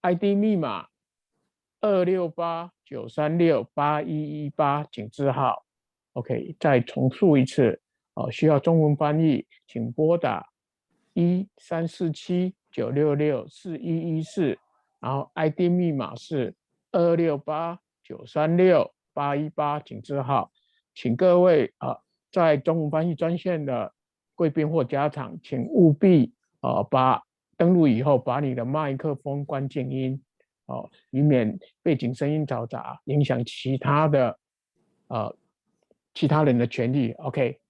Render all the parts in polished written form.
ID 密码268-936-8118，请字号。OK， 再重述一次。需要中文翻译，请拨打1347-966-4114，然后 ID 密码是268-936-818，请字号。请各位在中文翻译专线的贵宾或家长，请务必登录以后把你的麦克风关静音，以免背景声音嘈杂，影响其他人的权利。OK，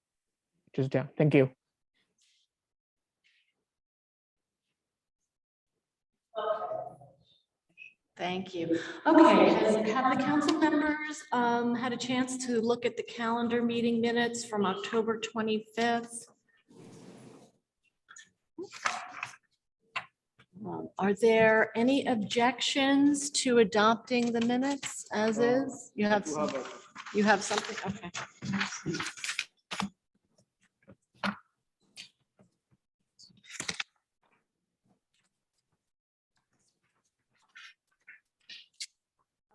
就是这样。Thank you。Thank you. Okay, have the council members had a chance to look at the calendar meeting minutes from October 25th? Are there any objections to adopting the minutes as is? You have something? Okay.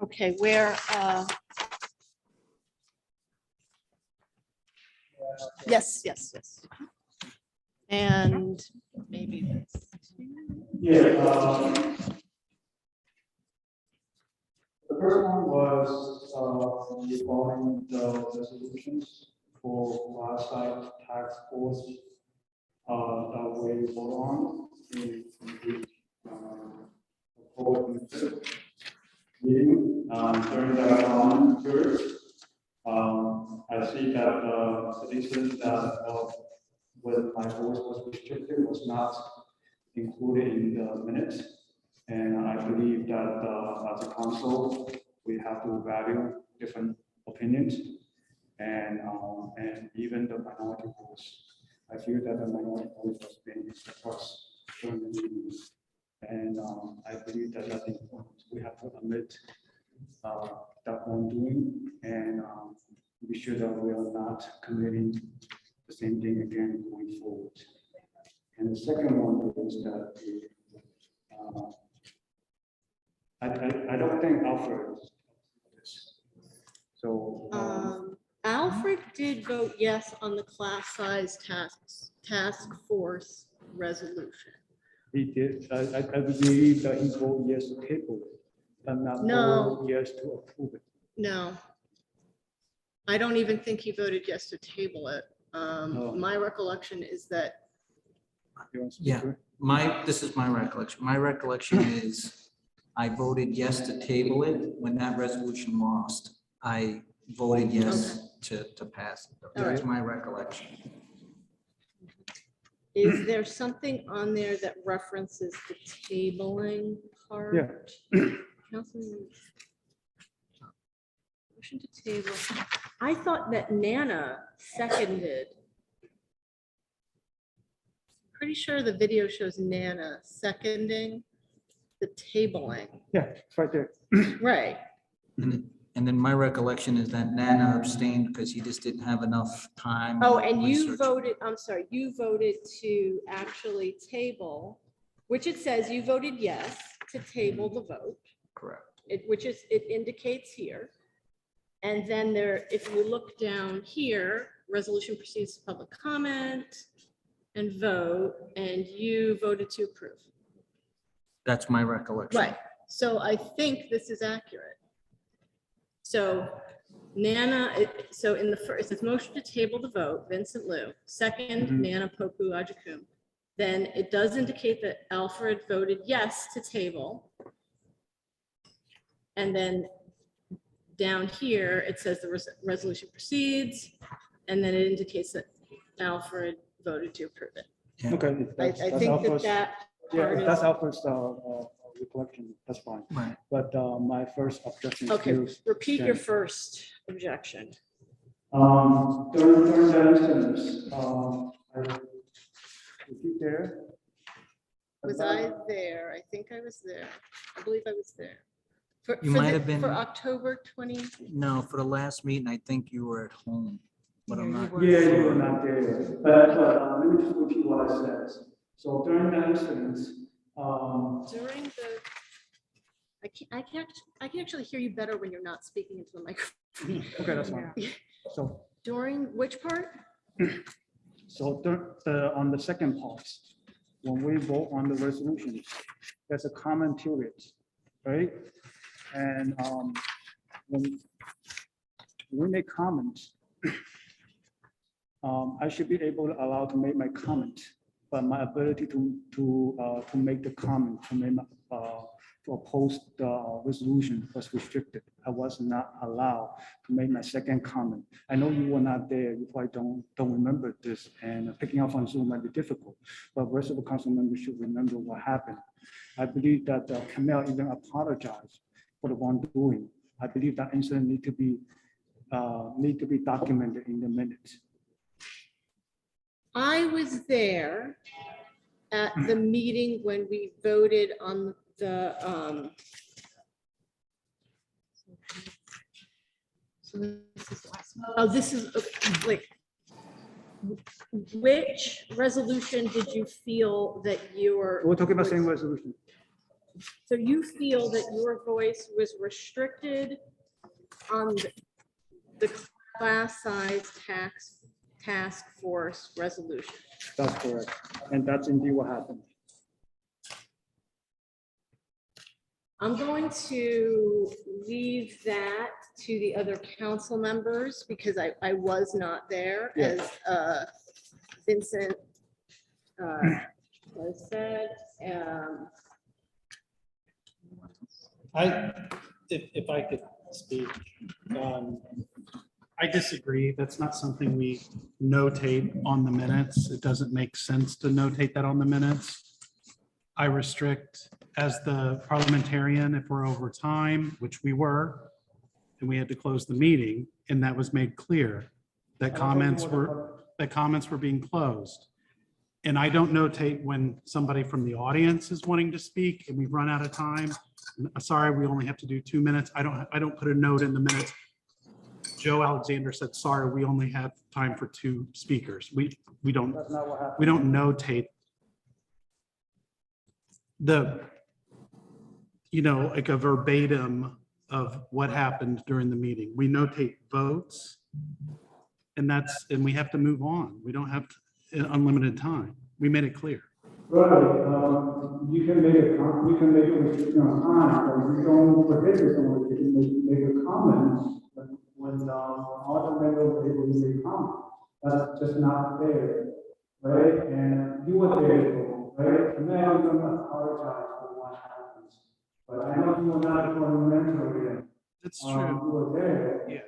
Okay, where, yes. And maybe this. Yeah. The first one was regarding the resolutions for last night tax force that we voted on in the meeting during the period. I see that the citizens that when my voice was restricted was not included in the minutes, and I believe that as a council we have to value different opinions, and even the minority voice. I feel that the minority voice was being suppressed during the meeting, and I believe that that's important. We have to admit that wrongdoing, and be sure that we are not committing the same thing again going forward. And the second one is that I don't think Alfred is this. So Alfred did vote yes on the class size task force resolution. He did. I believe that he voted yes to table it, but not vote yes to approve it. No, I don't even think he voted yes to table it. My recollection is that. Yeah, this is my recollection. My recollection is I voted yes to table it. When that resolution lost, I voted yes to pass it. That's my recollection. Is there something on there that references the tabling part? Yeah. Motion to table. I thought that Nana seconded. Pretty sure the video shows Nana seconding the tabling. Yeah, it's right there. Right. And then my recollection is that Nana abstained because he just didn't have enough time. Oh, and you voted, I'm sorry, you voted to actually table, which it says you voted yes to table the vote. Correct. It indicates here. And then there, if you look down here, resolution proceeds to public comment and vote, and you voted to approve. That's my recollection. Right. So I think this is accurate. So Nana, so in the first, it's motion to table the vote, Vincent Liu, second, Nana Poku Ajakum. Then it does indicate that Alfred voted yes to table. And then down here, it says the resolution proceeds, and then it indicates that Alfred voted to approve it. Yeah. Okay. I think that. Yeah, if that's Alfred's recollection, that's fine. Right. But my first objection. Okay, is repeat your first objection. During that instance, was you there? Was I there? I think I was there. I believe I was there. You might have been. For October 20. No, for the last meeting, I think you were at home, but I'm not. Yeah, you were not there. But let me just repeat what I said. So during that instance, I can actually hear you better when you're not speaking into the microphone. Okay, that's fine. So, During which part? on the second part, when we vote on the resolution, there's a comment period, right? And when we make comments, I should be allowed to make my comment, but my ability to make the comment, to oppose the resolution was restricted. I was not allowed to make my second comment. I know you were not there, you probably don't remember this, and picking up on Zoom might be difficult, but rest of the council members should remember what happened. I believe that Kamel even apologized for the wrongdoing. I believe that incident need to be documented in the minutes. I was there at the meeting when we voted on the, this is like, which resolution did you feel that We're talking about same resolution. so you feel that your voice was restricted on the class size task force resolution? That's correct. And that's indeed what happened. I'm going to leave that to the other council members because I was not there, Yeah. as Vincent has said. If I could speak, I disagree. That's not something we notate on the minutes. It doesn't make sense to notate that on the minutes. I restrict as the parliamentarian, if we're over time, which we were, and we had to close the meeting, and that was made clear that comments were being closed. And I don't notate when somebody from the audience is wanting to speak and we've run out of time. Sorry, we only have to do 2 minutes. I don't put a note in the minutes. Joe Alexander said, sorry, we only have time for 2 speakers. We don't notate like a verbatim of what happened during the meeting. We notate votes and we have to move on. We don't have unlimited time. We made it clear. Right, you can make a restriction on time, but you don't prohibit someone to make a comment when other members are able to make comment. That's just not fair, right? And you were there, right? And now you're going to apologize for what happens. But I know you were not a parliamentarian. That's true. You were there. Yeah.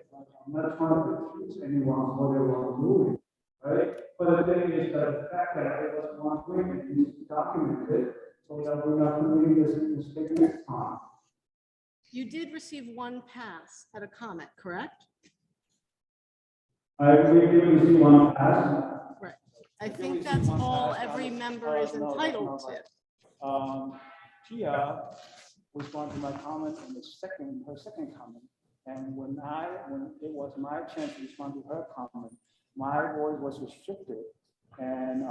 I'm not trying to accuse anyone for their wrongdoing, right? But the thing is that the fact that it was one thing, it needs to be documented so that we're not committing this mistake next time. You did receive 1 pass at a comment, correct? We did receive 1 pass. Right. I think that's all every member is entitled to. Tia responded to my comment on her second comment. And when it was my chance to respond to her comment, my voice was restricted and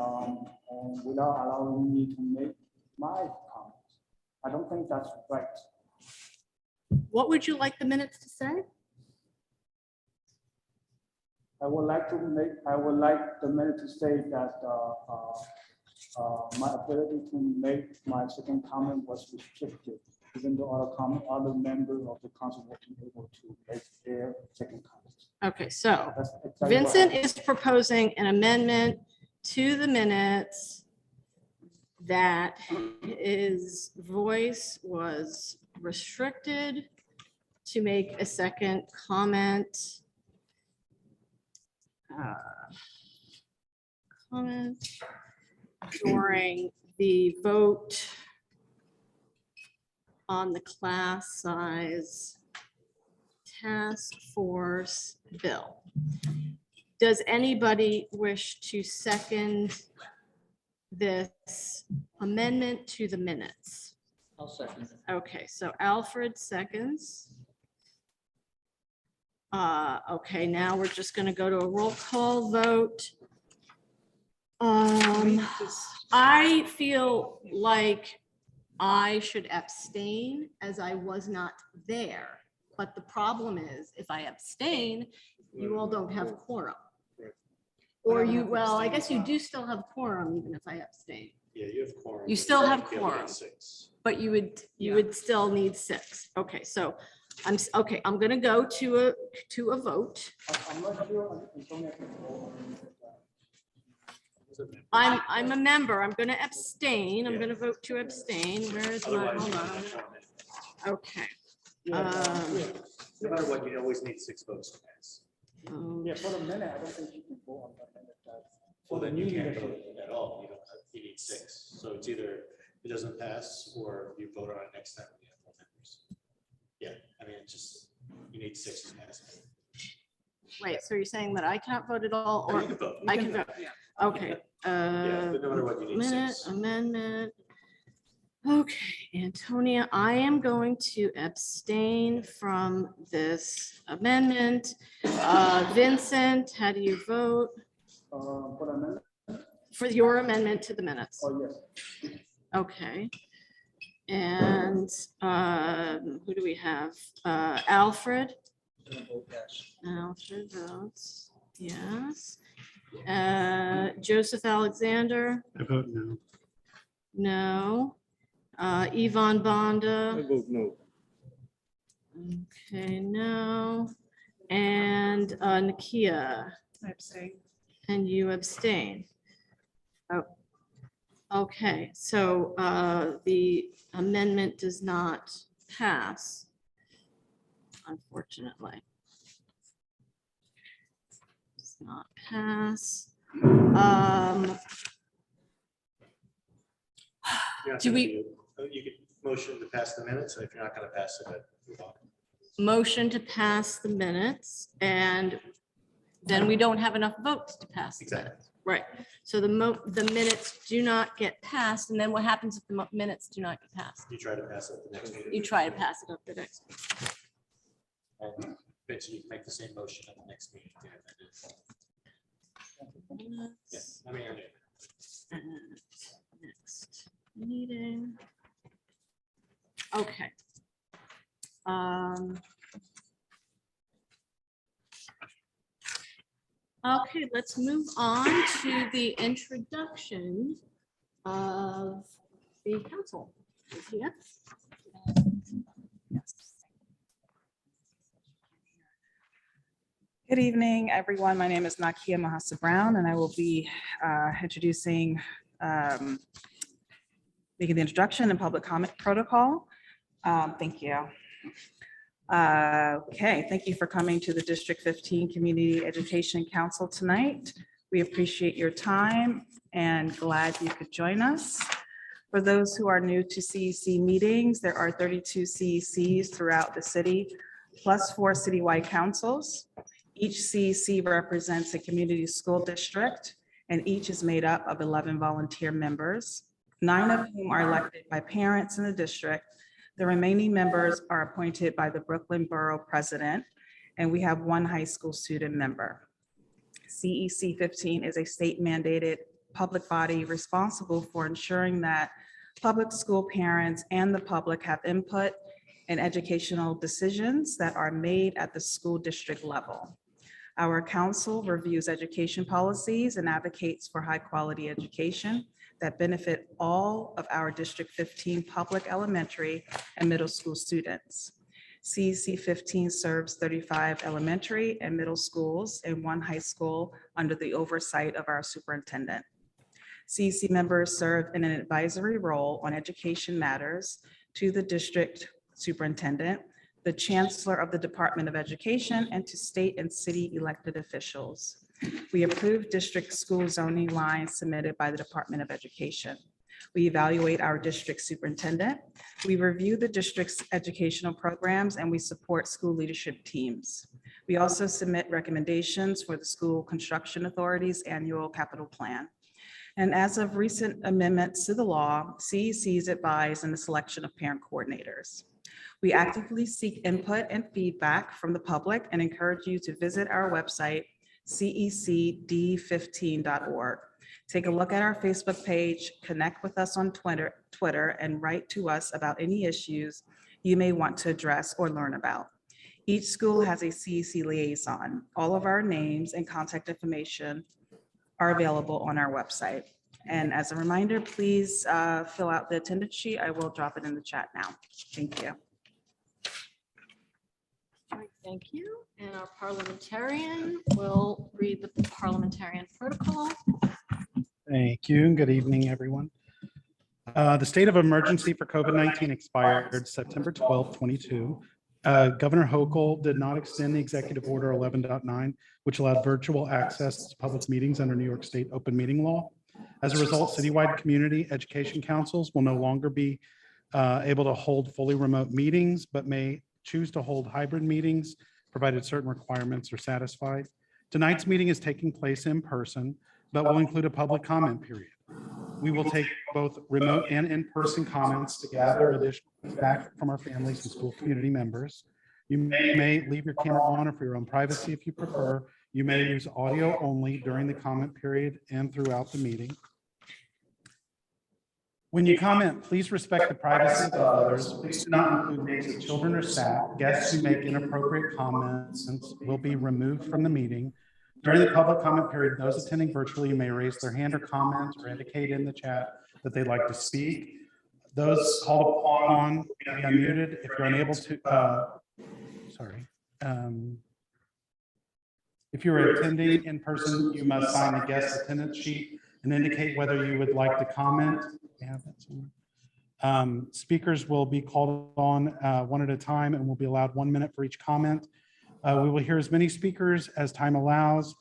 without allowing me to make my comments. I don't think that's right. What would you like the minutes to say? I would like the minute to say that my ability to make my second comment was restricted, even though other members of the council were able to make their second comments. Okay, so That's exactly Vincent is proposing an amendment to the minutes that his voice was restricted to make a second comment. Comment during the vote on the class size task force bill. Does anybody wish to second this amendment to the minutes? I'll second it. Okay, so Alfred seconds. Okay, now we're just gonna go to a roll call vote. I feel like I should abstain as I was not there. But the problem is, if I abstain, you all don't have quorum. Right. Or I don't you, have to well, I abstain guess you as do still have quorum even if I abstain. Yeah, you have quorum. You but still you have have to be able to get quorum. 6. But you would Yeah. still need 6. Okay, so okay, I'm gonna go to a vote. I'm not sure. Antonio can vote. I'm a member. I'm gonna abstain. I'm gonna vote to abstain. Where is my, Otherwise, hold you on. have quorum. Okay. Yeah, No matter what, you always need 6 votes to pass. yeah, for a minute, I don't think you can vote on the minute. Well, then you can't vote at all. You don't have, you need 6. So it's either it doesn't pass or you vote on it next time we have more members. Yeah, I mean, it's just, you need 6 to pass. Wait, so you're saying that I cannot vote at all, No, or you can vote. I can vote? Okay. Yeah, but no matter what, you need Minute, 6. amendment. Okay, Antonia, I am going to abstain from this amendment. Vincent, how do you vote For a minute, for your amendment to the minutes? oh, yes. Okay. And who do we have? Alfred? Alfred votes yes. Joseph Alexander? I vote no. No. Yvonne Bonda? vote no. Okay, no. And Nakia? I abstain. And you abstain. Oh, okay, so the amendment does not pass, unfortunately. Does not pass. Do we- You could motion to pass the minutes, and if you're not going to pass it, then move on. Motion to pass the minutes, and then we don't have enough votes to pass. the Exactly. minutes. Right, so the minutes do not get passed, and then what happens if the minutes do not get passed? You try to pass it at the next meeting. You try to pass it up the next. And Vince, you can make the same motion at the next meeting. to amend it. Minutes. Yes, I mean, you're new. And next meeting. Okay. Okay, let's move on to the introduction of the council. Yes. Good evening, everyone. My name is Nakia Mahasa Brown, and I will be introducing, making the introduction and public comment protocol. Thank you. Okay, thank you for coming to the District 15 Community Education Council tonight. We appreciate your time and glad you could join us. For those who are new to CEC meetings, there are 32 CECs throughout the city, plus 4 citywide councils. Each CEC represents a community school district, and each is made up of 11 volunteer members, 9 of whom are elected by parents in the district. The remaining members are appointed by the Brooklyn Borough President, and we have 1 high school student member. CEC15 is a state mandated public body responsible for ensuring that public school parents and the public have input in educational decisions that are made at the school district level. Our council reviews education policies and advocates for high quality education that benefit all of our District 15 public elementary and middle school students. CEC 15 serves 35 elementary and middle schools and 1 high school under the oversight of our superintendent. CEC members serve in an advisory role on education matters to the district superintendent, the chancellor of the Department of Education, and to state and city elected officials. We approve district school zoning lines submitted by the Department of Education. We evaluate our district superintendent. We review the district's educational programs, and we support school leadership teams. We also submit recommendations for the School Construction Authority's annual capital plan. And as of recent amendments to the law, CECs advise in the selection of parent coordinators. We actively seek input and feedback from the public and encourage you to visit our website, cecd15.org, Take a look at our Facebook page, connect with us on Twitter, and write to us about any issues you may want to address or learn about. Each school has a CEC liaison. All of our names and contact information are available on our website. And as a reminder, please fill out the attendance sheet. I will drop it in the chat now. Thank you. All right, thank you. And our parliamentarian will read the parliamentarian protocol. Thank you, and good evening, everyone. The state of emergency for COVID-19 expired September 12, 22. Governor Hochul did not extend the executive order 11.9, which allowed virtual access to public meetings under New York State open meeting law. As a result, citywide community education councils will no longer be able to hold fully remote meetings, but may choose to hold hybrid meetings, provided certain requirements are satisfied. Tonight's meeting is taking place in person, but will include a public comment period. We will take both remote and in-person comments to gather additional feedback from our families and school community members. You may leave your camera on or for your own privacy if you prefer. You may use audio only during the comment period and throughout the meeting. When you comment, please respect the privacy of others. Please do not include names of children or staff. Guests who make inappropriate comments will be removed from the meeting. During the public comment period, those attending virtually may raise their hand or comment or indicate in the chat that they'd like to speak. Those called upon will be unmuted. If you're unable to, if you're attending in person, you must sign the guest attendance sheet and indicate whether you would like to comment. Speakers will be called on one at a time and will be allowed 1 minute for each comment. We will hear as many speakers as time allows.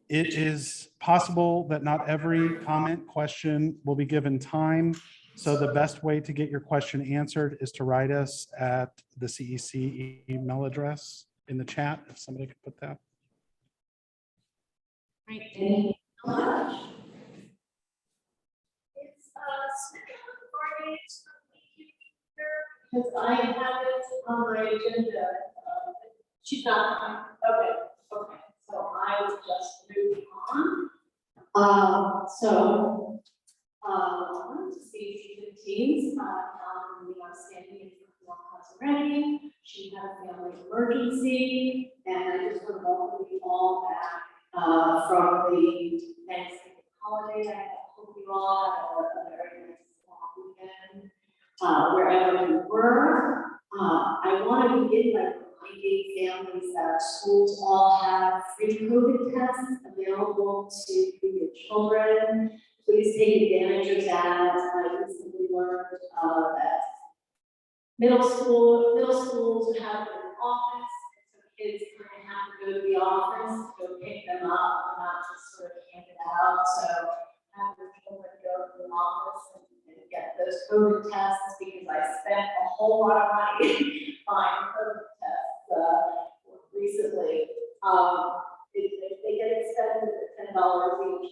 It is possible that not every comment question will be given time. So the best way to get your question answered is to write us at the CEC email address in the chat, if somebody could put that. Great, thank you so much. Because I have it on my agenda. She's not. Okay. So I will just move on. CEC15's the outstanding ready. She had a family emergency, and I just want to welcome you all back from the Thanksgiving holiday. I hope you all had a very nice long weekend. Wherever you were. I want to begin by reminding families that schools all have free COVID tests available to your children. Please take advantage of that. I recently learned that middle schools have an office, so kids kind of have to go to the office to go pick them up, and not just sort of hand it out. So have your children go to the office and get those COVID tests, because I spent a whole lot of money buying COVID tests recently. They get expensive at $10 each.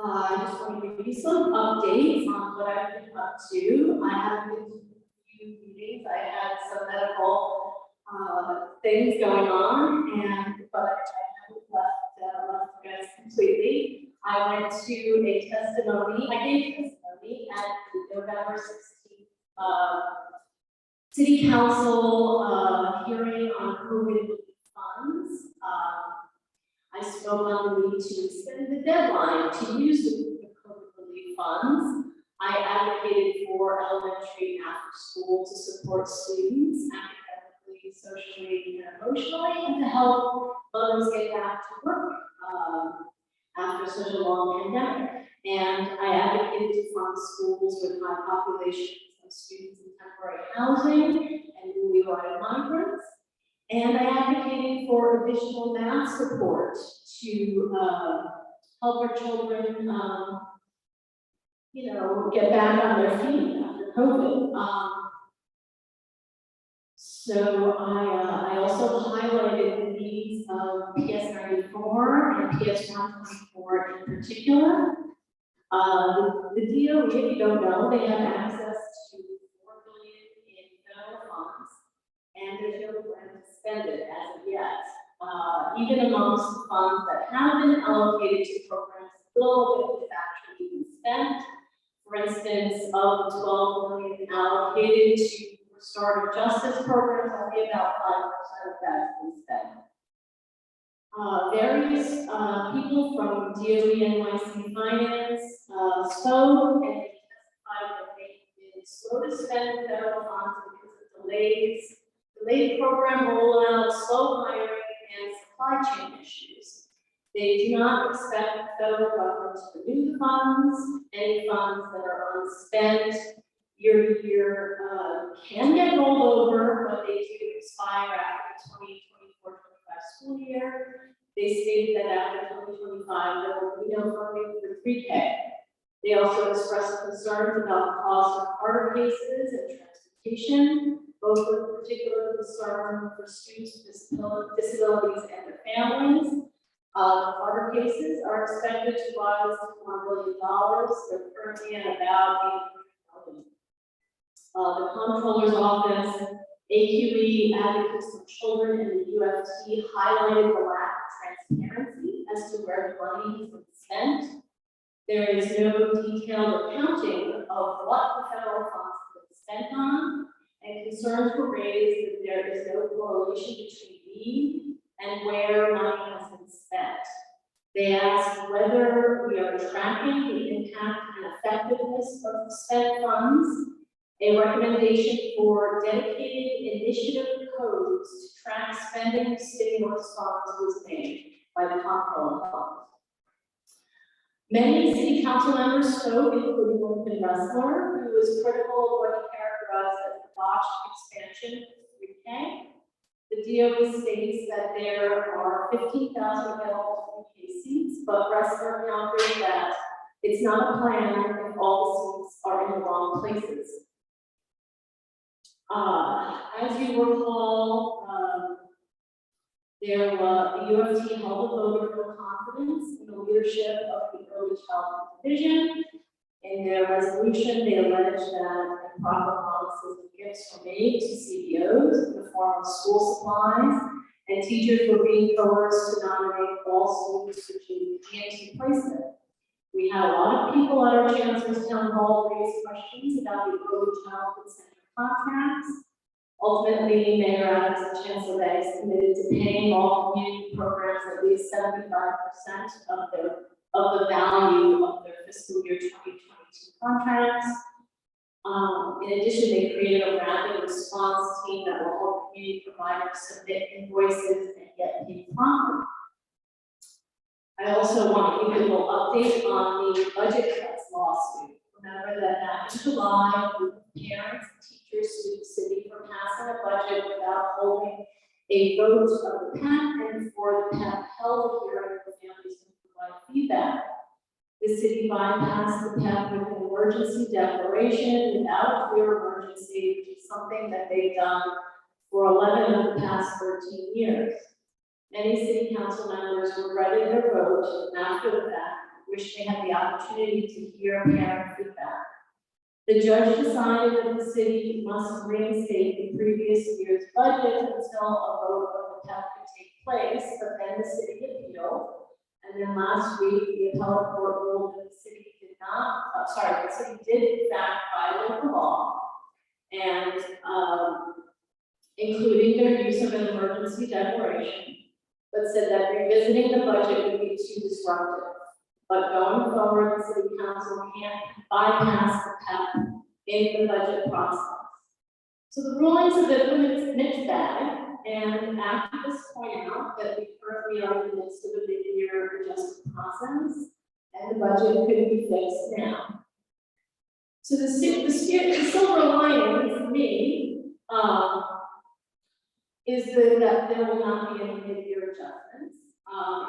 I just want to give you some updates on what I've been up to. I haven't been to a few meetings. I had some medical things going on, but I haven't left you guys completely. I went to a testimony. I gave testimony at the November 16th City Council hearing on COVID funds. I spoke on the need to extend the deadline to use the COVID relief funds. I advocated for elementary and after school to support students academically, socially, and emotionally, and to help mothers get back to work after such a long pandemic. And I advocated to fund schools with high populations of students in temporary housing and newly arrived migrants. And I advocated for additional math support to help our children, get back on their feet after COVID. So I also highlighted the needs of PS94 and PS124 in particular. The DOE, if you don't know, they have access to $4 billion in federal funds, and there's no plan to spend it as of yet. even amongst the funds that have been allocated to programs, a little bit is actually been spent. For instance, of the 12 million allocated to restorative justice programs, only about 5% of that has been spent. Various people from DOE NYC Finance spoke and testified that they've been slow to spend federal funds because of delayed program rollout, slow hiring, and supply chain issues. They do not expect the federal government to renew the funds. Any funds that are unspent year to year can get rolled over, but they do expire after the 2024-25 school year. They stated that after 2025, there will be no funding for pre-K. They also expressed concerns about the cost of harder cases and transportation, both with particular concern for students with disabilities and their families. Harder cases are expected to rise to $1 billion. They're currently at about $800 million. The comptroller's office, AQE, advocates for children, and the UFT highlighted the lack of transparency as to where the money has been spent. There is no detailed accounting of what the federal funds have been spent on, and concerns were raised that there is no correlation between need and where money has been spent. They asked whether we are tracking the impact and effectiveness of the spent funds. A recommendation for dedicated initiative codes to track spending of stimulus funds was made by the comptroller office. Many city council members spoke, including Lincoln Ressler, who was critical of what he characterized as the botched expansion of 3K. The DOE states that there are 15,000 available 3K seats, but Ressler countered that it's not a plan if all the seats are in the wrong places. As you recall, the UFT held a vote of no confidence in the leadership of the Early Childhood Division. In their resolution, they alleged that improper promises and gifts were made to CEOs in the form of school supplies, and teachers were being coerced to nominate all students to GNT placement. We had a lot of people at our chancellor's town hall raise questions about the Early Childhood Center contracts. Ultimately, Mayor Adams and Chancellor Banks committed to paying all community programs at least 75% of the value of their fiscal year 2022 contracts. In addition, they created a rapid response team that will help community providers submit invoices and get paid promptly. I also want to give you a little update on the budget cuts lawsuit. Remember that back in July, a group of parents and teachers sued the city for passing a budget without holding a vote of the PEP, and for the PEP held a hearing for families to provide feedback. The city bypassed the PEP with an emergency declaration without a clear emergency, which is something that they've done for 11 of the past 13 years. Many city council members regretted their vote after the fact, wish they had the opportunity to hear parent feedback. The judge decided that the city must reinstate the previous year's budget until a vote of the PEP could take place, but then the city appealed. And then last week, the appellate court ruled that the city did in fact violate the law, and including their use of an emergency declaration, but said that revisiting the budget would be too disruptive. But going forward, the city council can't bypass the PEP in the budget process. So the rulings have been mixed bag, and activists point out that we currently are in the midst of a mid-year adjustment process, and the budget could be fixed now. So the silver lining for me is that there will not be any mid-year adjustments.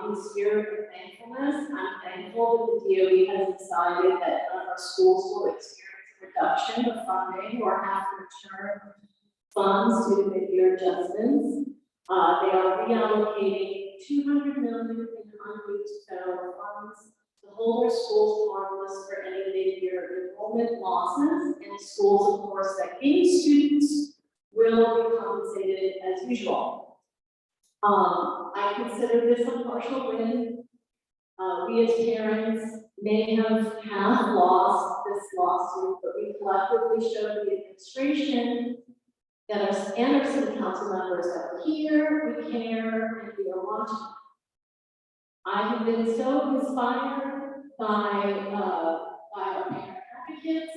In the spirit of thankfulness, I'm thankful that the DOE has decided that none of our schools will experience a reduction of funding or have to return funds due to mid-year adjustments. They are reallocating $200 million in unused federal funds to hold their schools harmless for any mid-year enrollment losses, and schools, of course, that gain students will be compensated as usual. I consider this a partial win. We as parents may have lost this lawsuit, but we collectively showed the administration that and our city council members that we're here, we care, and we are watching. I have been so inspired by our parent advocates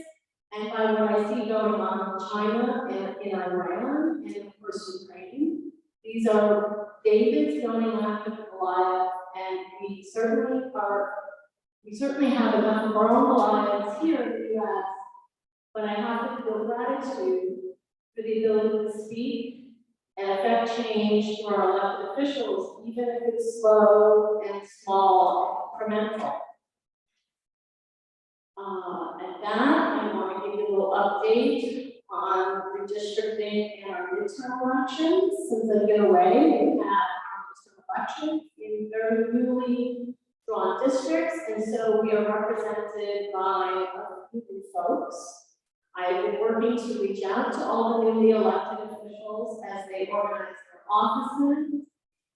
and by what I see going on in China and in Iran and of course Ukraine. These are David's going after Goliath, and we certainly have enough of our own Goliaths here in the US, but I have to feel gratitude for the ability to speak and affect change for our elected officials, even if it's slow and small and incremental. At that, I want to give you a little update on redistricting and our midterm elections. Since I've been away, we've had our midterm elections in very newly drawn districts, and so we are represented by a few new folks. I've been working to reach out to all the newly elected officials as they organize their offices.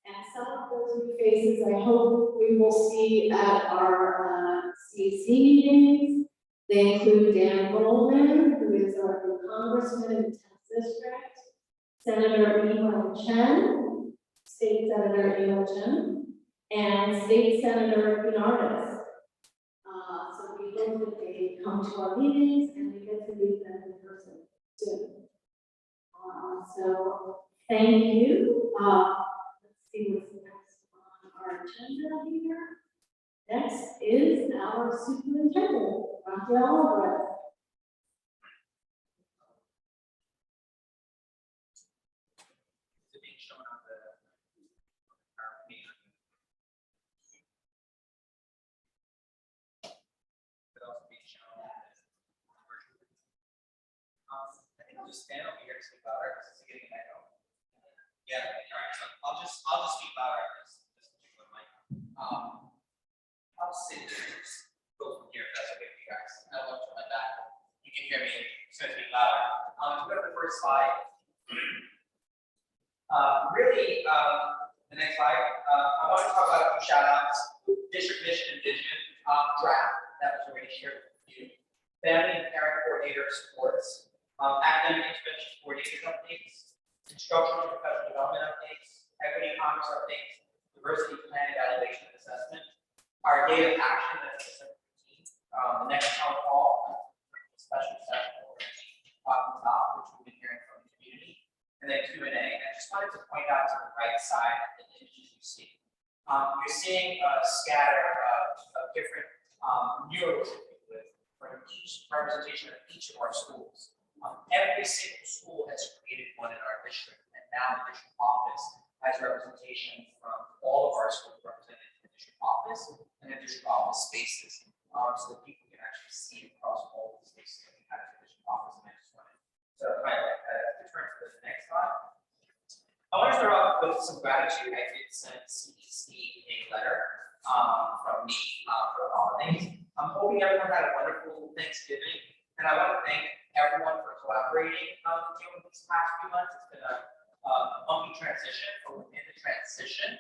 And some of those new faces I hope we will see at our CEC meetings. They include Dan Goldman, who is our new congressman in the 10th district, Senator Ewan Chen, State Senator Ewan Chen, and State Senator Bernardus. So we hope that they come to our meetings and we get to meet them in person soon. So thank you. Let's see what's next on our agenda here. Next is our superintendent, Rafael Alvarez. I think I'll just stand over here and speak louder because it's getting an echo. Yeah, all right. So I'll just speak louder on this particular mic. I'll sit here and just go from here if that's okay with you guys. I don't want to turn my back. You can hear me. It's going to be louder. To go to the first slide. The next slide. I want to talk about a few shout outs. District mission and vision draft that was already shared with you. Family and parent coordinator supports. Academic intervention coordinator updates, instructional and professional development updates, equity and commerce updates, diversity plan evaluation and assessment, our day of action that's December 15th, the next town hall, special session talking top, which we've been hearing from the community, and then Q&A. And I just wanted to point out to the right side of the images you see. You're seeing a scatter of different murals from each representation of each of our schools. Every single school has created one in our district, and now the district office has representation from all of our schools represented in the district office and the district office spaces, so that people can actually see across all the spaces that we have in the district office. And I just wanted to highlight that. Return to the next slide. I want to start off with some gratitude. I did send CEC a letter from me for the holidays. I'm hoping everyone had a wonderful Thanksgiving, and I want to thank everyone for collaborating during these past few months. It's been a bumpy transition, but within the transition,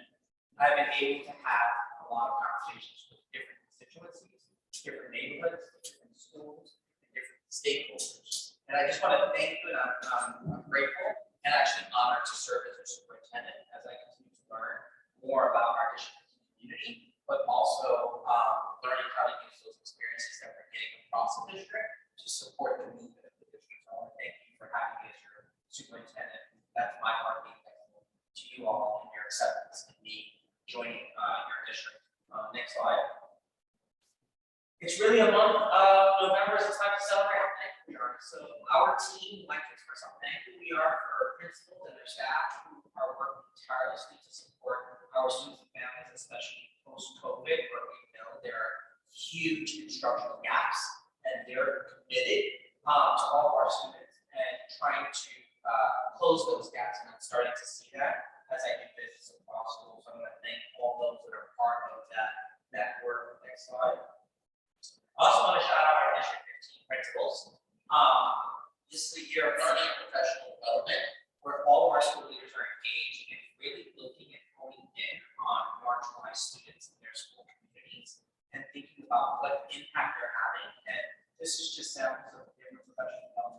I've been able to have a lot of conversations with different constituencies, different neighborhoods, different schools, and different stakeholders. And I just want to thank you, and I'm grateful and actually honored to serve as your superintendent as I continue to learn more about our district community, but also learning how to use those experiences that we're getting across the district to support the movement of the district. So I want to thank you for having me as your superintendent. That's my heartbeat to you all and your acceptance and me joining your district. Next slide. It's really a month of November, so it's time to celebrate how thankful we are. So our team would like to express how thankful we are for our principals and their staff who are working tirelessly to support our students and families, especially post-COVID, where we know there are huge instructional gaps, and they're committed to all of our students and trying to close those gaps. And I'm starting to see that as I do visits across schools. So I'm going to thank all those that are part of that work. Next slide. I also want to shout out our District 15 principals. This is a year of learning and professional development where all of our school leaders are engaged in really looking at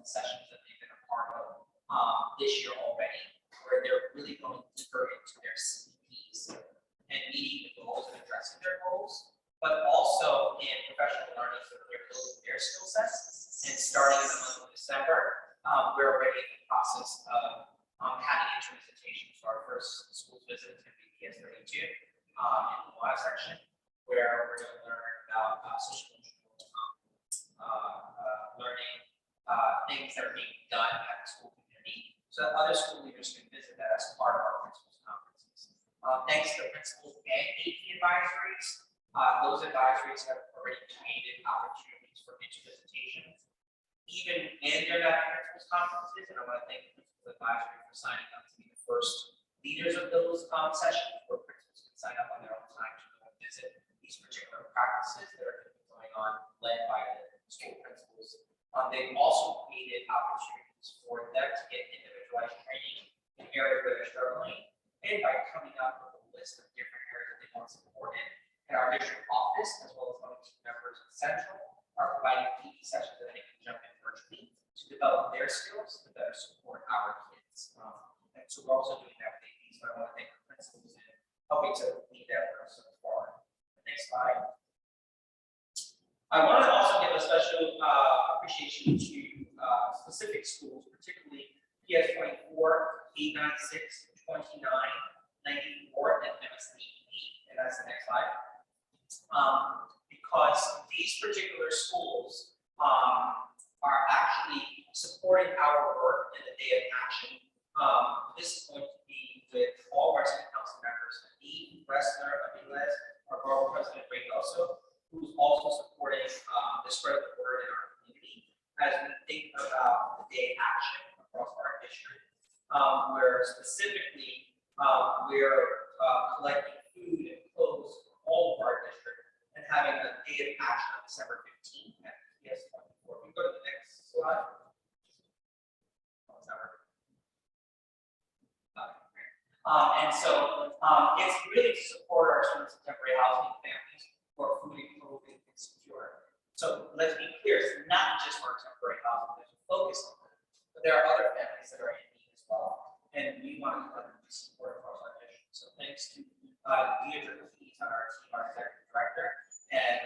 the sessions that they've been a part of this year already, where they're really going deeper into their CECs and meeting the goals and addressing their goals, but also in professional learning, so they're building their skill sets. And starting in the month of December, we're already in the process of having interim visitations. So our first school visit is going to be PS32 in the Y section, where we're going to learn about social learning things that are being done at the school community, so that other school leaders can visit that as part of our principals conferences. Thanks to the principals and AP advisories, those advisories have already created opportunities for visitations, even when they're not principals conferences. And I want to thank the principal advisory for signing up to be the first leaders of those sessions, where principals can sign up on their own time to go and visit these particular practices that are going on, led by the school principals. They've also created opportunities for them to get individualized training in areas where they're struggling, and by coming up with a list of different areas that they want support in. And our district office, as well as other team members in Central, are providing PD sessions that they can jump in virtually to develop their skills to better support our kids. And so we're also doing that with APs, but I want to thank the principals in helping to lead that work so far. Next slide. I want to also give a special appreciation to specific schools, particularly PS24, 896, 29, 94, and MSD 8. And that's the next slide. Because these particular schools are actually supporting our work in the day of action. This is going to be with all of our city council members, me, Wrestler, Aviles, our borough president, Reynoso, who's also supporting the spread of the word in our community as we think about the day of action across our district, where specifically we're collecting food and clothes for all of our district and having a day of action on December 15th at PS24. We go to the next slide. And so it's really to support our students in temporary housing families who are food and clothing insecure. So let's be clear, it's not just for temporary housing, there's a focus on that, but there are other families that are in need as well. And we want to let them be supported across our district. So thanks to Deirdre Keys on our team, our executive director, and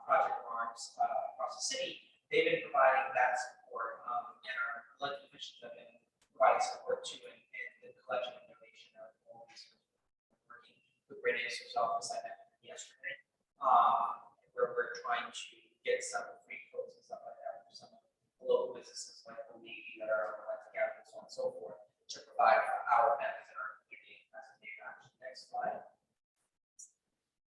Project Arms across the city, they've been providing that support, and our elected officials have been providing support too, and the collection and donation of all these working with Radius' office I met yesterday, where we're trying to get some free clothes and stuff like that for some of the local businesses like the Navy that are together and so on and so forth to provide for our families in our community as a day of action. Next slide.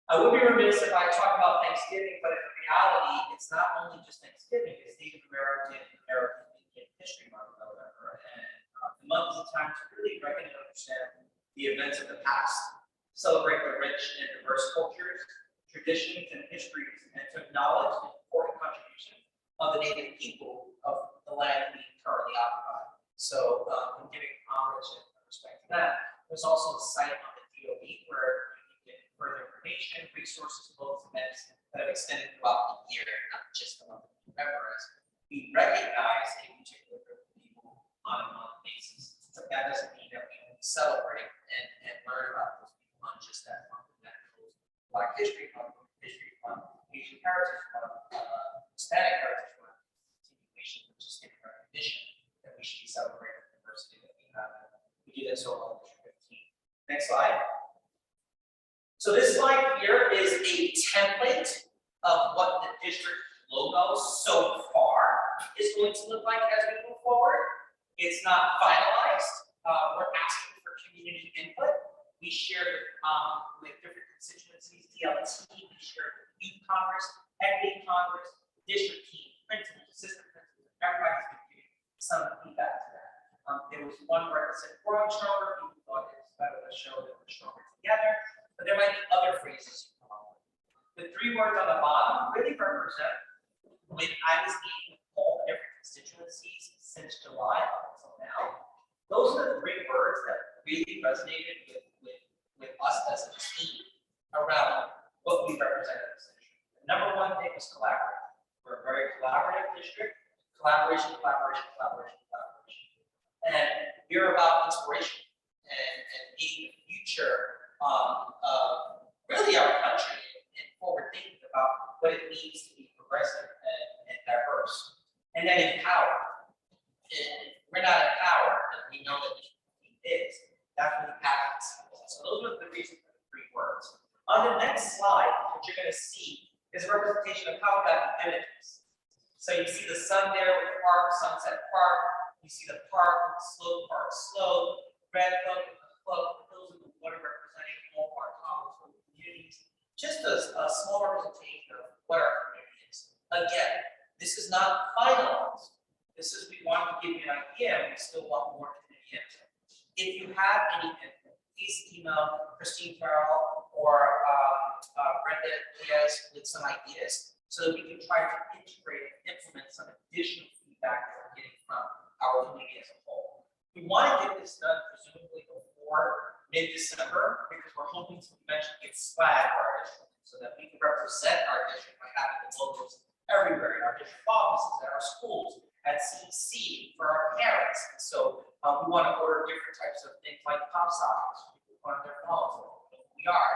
I would be remiss if I talk about Thanksgiving, but in reality, it's not only just Thanksgiving, it's Native American Indian History Month, November, and the month is a time to really recognize and understand the events of the past, celebrate the rich and diverse cultures, traditions, and histories, and to acknowledge the important contribution of the Native people of the land we currently occupy. So, in giving homage and respect to that, there's also a site on the DOE where further information, resources, books, events that have extended throughout the year, not just the month of November, as we recognize a particular group of people on a monthly basis. But that doesn't mean that we don't celebrate and learn about those people on just that month. And that includes Black History Month, Asian Heritage Month, Hispanic Heritage Month, continuation of just giving recognition that we should be celebrating the diversity that we have. We do this over District 15. Next slide. So this slide here is a template of what the district logo so far is going to look like as we move forward. It's not finalized. We're asking for community input. We shared with different constituencies, DLT, we shared with Youth Congress, Equity Congress, district team, principals, assistant principals, everybody's been giving some feedback to that. There was one where it said growing stronger, people thought it was better to show that we're stronger together. But there might be other phrases you come up with. The 3 words on the bottom really represent when I was meeting with all the different constituencies since July up until now. Those are the 3 words that really resonated with us as a team around what we represent as a district. The number 1 thing was collaborative. We're a very collaborative district. Collaboration, collaboration, collaboration, collaboration. And we're about inspiration and being the future really our country and forward thinking about what it means to be progressive and diverse. And then empower. And we're not empowered, and we know that it is. That's what happens. So those are the reasons for the 3 words. On the next slide, what you're going to see is a representation of how we got the images. So you see the sun there with park, Sunset Park. You see the park, slope, park, slope, red cloak, cloak, hills in the water representing all our common communities. Just a small representation of what our community is. Again, this is not finalized. This is, we want to give you an idea, and we still want more community input. If you have any input, please email Christine Farrell or Brenda Diaz with some ideas so that we can try to integrate and implement some additional feedback that we're getting from our community as a whole. We want to get this done presumably before mid-December because we're hoping to eventually get swag for our district so that we can represent our district by having the logos everywhere in our district offices, at our schools, at CEC, for our parents. And so we want to order different types of things like pop sockets. People put on their phones. We are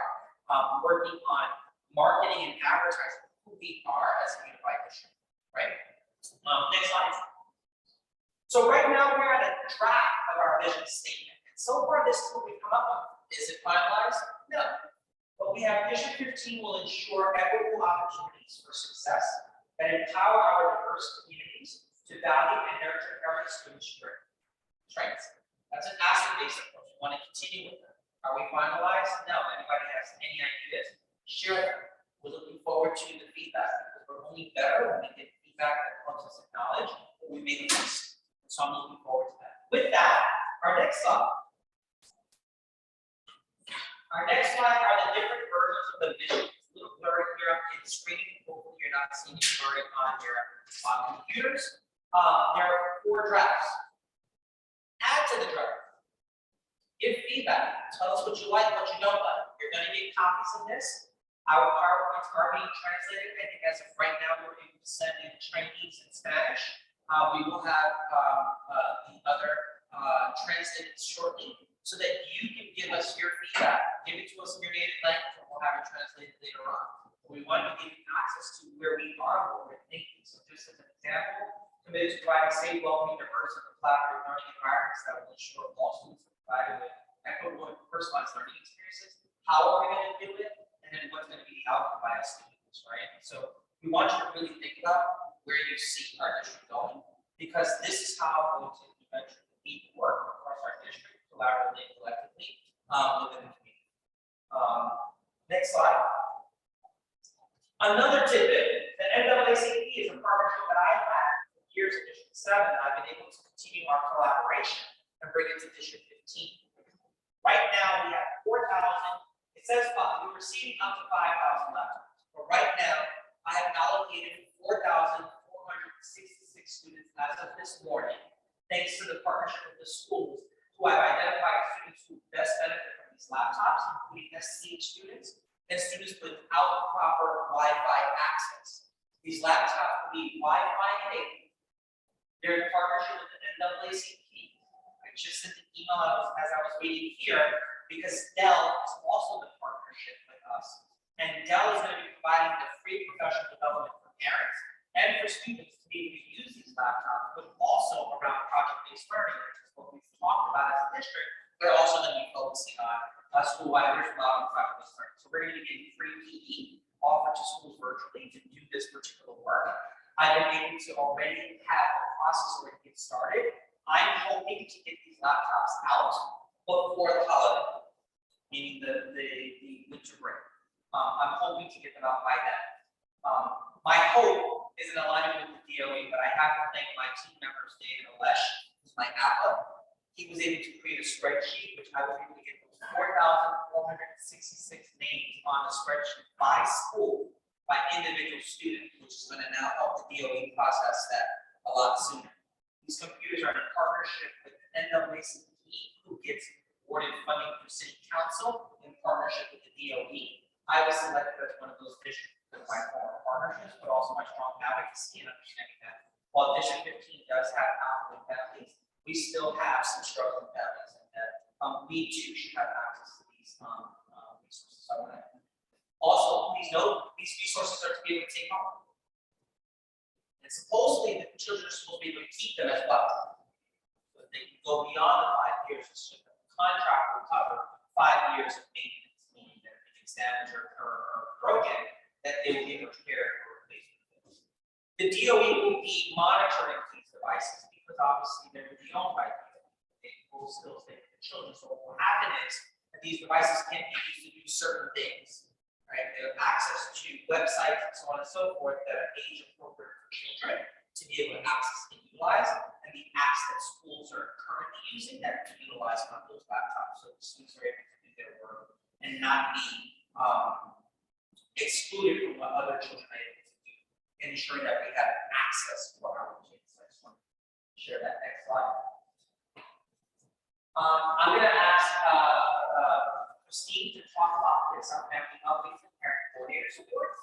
working on marketing and advertising who we are as a unified district, right? Next slide. So right now we're at a draft of our vision statement. And so far this is what we've come up with. Is it finalized? No. But we have Vision 15 will ensure equitable opportunities for success that empower our diverse communities to value and nurture every student's strengths. That's an asset-based approach. We want to continue with that. Are we finalized? No. Anybody has any ideas? Share them. We're looking forward to the feedback because we're only better when we get feedback that helps us acknowledge what we made a mistake. So I'm looking forward to that. With that, our next slide. Our next slide are the different versions of the vision. It's a little blurry here on the screen. Hopefully you're not seeing it blurry on your computers. There are 4 drafts. Add to the draft. Give feedback. Tell us what you like, what you don't like. You're going to get copies of this. Our PowerPoints are being translated. I think as of right now, we're able to send in Chinese and Spanish. We will have the other translated shortly so that you can give us your feedback. Give it to us in your native language and we'll have it translated later on. We want to give you access to where we are, what we're thinking. So just as an example, committed to providing safe, welcoming, diverse, and collaborative learning environments that will ensure all students are provided with equitable and personalized learning experiences. How are we going to do it? And then what's going to be the outcome by us students, right? So we want you to really think about where you see our district going, because this is how we're going to eventually need to work across our district collaboratively and collectively within the community. Next slide. Another tidbit, the NAACP is a partnership that I've had for years in District 7. I've been able to continue our collaboration and bring it to District 15. Right now, we have 4,000. It says we're receiving up to 5,000 laptops. But right now, I have allocated 4,466 students as of this morning, thanks to the partnership with the schools, who have identified students who best benefit from these laptops, including SCH students and students without proper Wi-Fi access. These laptops will be Wi-Fi enabled. They're in partnership with the NAACP. I just sent an email as I was waiting here because Dell is also in partnership with us. And Dell is going to be providing the free professional development for parents and for students to be able to use these laptops, but also around project-based learning, which is what we've talked about as a district. They're also going to be focusing on school-wide model project-based learning. So we're going to be getting free PE offered to schools virtually to do this particular work. I've been able to already have the process already get started. I'm hoping to get these laptops out before the holiday, meaning the winter break. I'm hoping to get them out by then. My hope is in alignment with the DOE, but I have to thank my team members, David Alesh, who's my APA. He was able to create a spreadsheet, which I was able to get 4,466 names on a spreadsheet by school, by individual student, which is going to now help the DOE process that a lot sooner. These computers are in partnership with the NAACP, who gets awarded funding through City Council in partnership with the DOE. I was selected as one of those districts with my former partnerships, but also my strong advocacy and understanding that while District 15 does have affluent families, we still have some struggling families, and that we too should have access to these resources. So, also, please note these resources are to be able to take home. And supposedly the children are supposed to be able to keep them as well. But they can go beyond the 5 years. It's just that the contract will cover 5 years of maintenance, meaning that if it's damaged or broken, that they will be able to care for replacement. The DOE will be monitoring these devices because obviously they're the owned by the DOE. They will still stay with the children. So what will happen is that these devices can't be used to do certain things. Right, they have access to websites and so on and so forth that are age appropriate for children to be able to access and utilize, and the apps that schools are currently using that can utilize on those laptops, so the students are able to do their work and not be excluded from what other children are able to do, ensuring that we have access for our kids. I just want to share that next slide. I'm going to ask Christine to talk about this on family updates and parent coordinator support.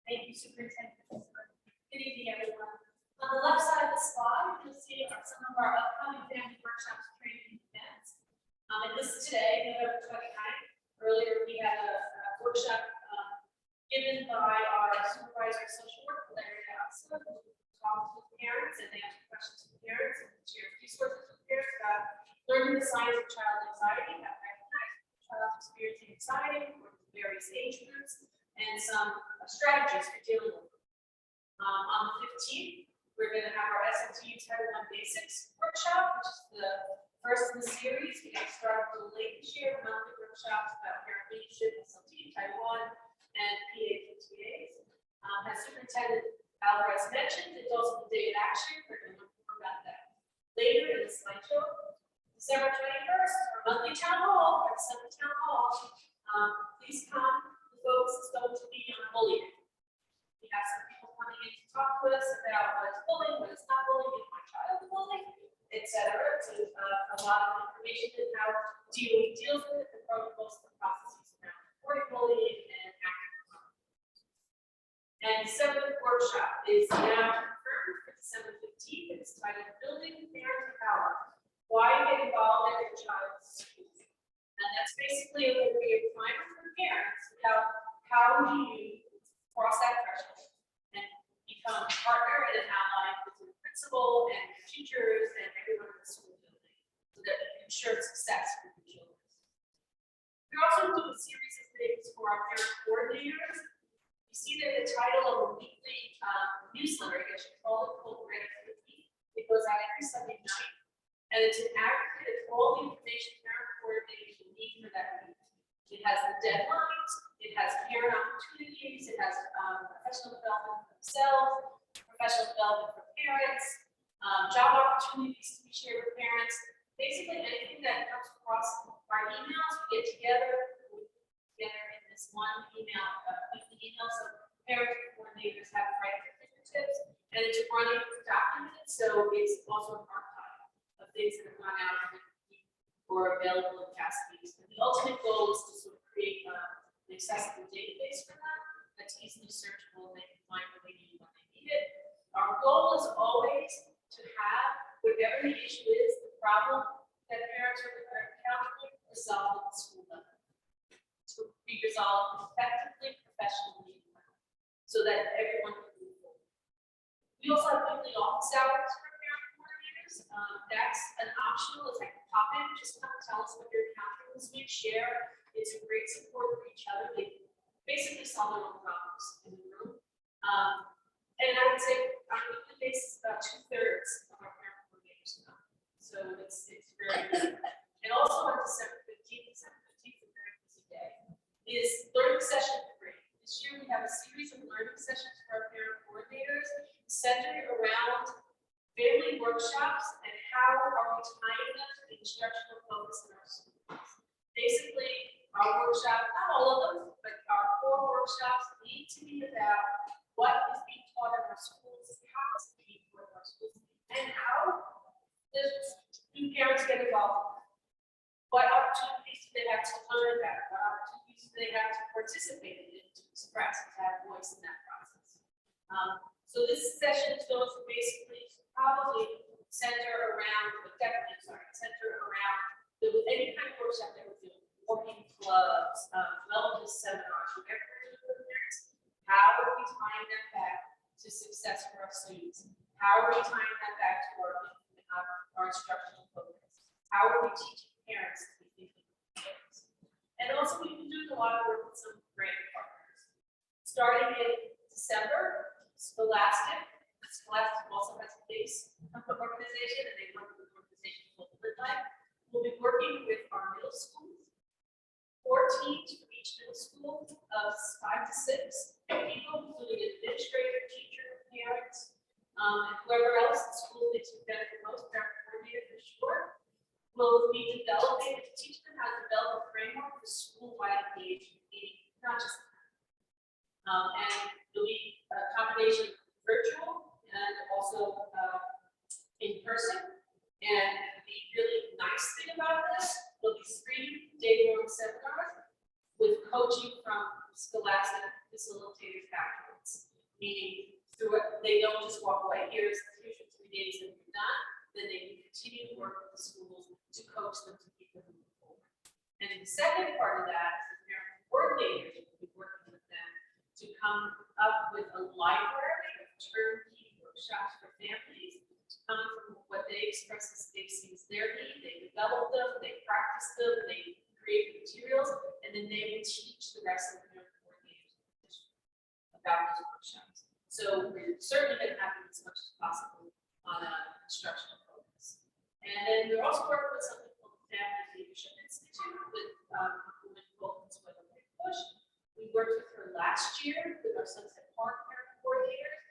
Thank you, Superintendent. Good evening, everyone. On the left side of the slide, you'll see some of our upcoming family workshops, training events. And this is today, November 29th. Earlier, we had a workshop given by our supervisor of social work, Larry Dodson, who talked with parents and answered questions from parents and shared resources with parents about learning the signs of child anxiety, how to recognize child experiencing anxiety for various age groups, and some strategies for dealing with it. On the 15th, we're going to have our SLT Title I Basics workshop, which is the first in the series. We got started a little late this year, monthly workshops about parent leadership, SLT Title I, and PA-PTAs. As Superintendent Alvarez mentioned, it's also the day of action. We're going to learn more about that later in the slideshow. December 21st, our monthly town hall, our December town hall. Please come. The focus is going to be on bullying. We have some people coming in to talk to us about what is bullying, what is not bullying, if my child is bullying, etc. So a lot of information on how DOE deals with it, the protocols, the processes around reporting bullying, and acting on it. And December workshop is now confirmed for December 15th. It's titled Building Parent Power. Why get involved in your child's schools? And that's basically a primer for parents about how do you cross that threshold and become a partner and an ally with your principal and your teachers and everyone in the school building so that you ensure success for your children. We also do a series of things for our parent coordinators. You see that the title of the weekly newsletter, I guess you call it, called Ready for the Week. It goes out every Sunday night, and it's an aggregate of all the information parent coordinators will need for that week. It has the deadlines, it has parent opportunities, it has professional development for themselves, professional development for parents, job opportunities to be shared with parents. Basically, anything that comes across our emails, we get together in this one email, weekly email, so parent coordinators have the right fingertips, and it's running documented, so it's also an archive of things that have gone out or available in past weeks. And the ultimate goal is to sort of create an accessible database for them that's easily searchable and they can find what they need when they need it. Our goal is always to have, whatever the issue is, the problem that parents are encountering, resolved at the school level. To be resolved effectively, professionally, so that everyone can move forward. We also have weekly office hours for parent coordinators. That's an optional, it's like a pop-in, just come and tell us what you're encountering this week, share. It's a great support for each other. They basically solve their own problems in the room. And I would say on a weekly basis, about 2/3 of our parent coordinators come. So it's very good. And also on December 15th is a very busy day, is learning session 3. This year we have a series of learning sessions for our parent coordinators centered around family workshops and how are we tying them to the instructional focus in our schools. Basically, our workshop, not all of them, but our 4 workshops need to be about what is being taught in our schools, how is it being taught in our schools, and how do parents get involved? What opportunities do they have to learn that? What opportunities do to participate in it, to express, to have voice in that process. So this session is going to basically probably center around, but definitely, center around any kind of workshop that we're doing, working clubs, wellness seminars, whatever we're doing for the parents. How are we tying that back to success for our students? How are we tying that back to our instructional focus? How are we teaching parents to be thinking of parents? And also, we've been doing a lot of work with some grant partners. Starting in December, Scholastic also has a base organization, and they work with an organization called Midnight. We'll be working with our middle schools, 4 teams from each middle school of 5 to 6 people, including administrator, teacher, parents, and whoever else the school thinks would benefit most, parent coordinator for sure. We'll be developing to teach them how to develop a framework for school-wide engagement, not just and it'll be a combination of virtual and also in person. And the really nice thing about this, will be 3 day-long seminars with coaching from Scholastic facilitators afterwards. Meaning, they don't just walk away. Here's your 3 days that you've done. Then they can continue to work with the schools to coach them to keep them moving forward. And the second part of that is the parent coordinators will be working with them to come up with a library of turnkey workshops for families, coming from what they express as they see as their need. They develop them, they practice them, they create materials, and then they will teach the rest of the parent coordinators about those workshops. So we're certainly going to have them as much as possible on an instructional focus. And then we're also working with something called the Family Leadership Institute with women focus with a push. We worked with her last year with our Sunset Park parent coordinators,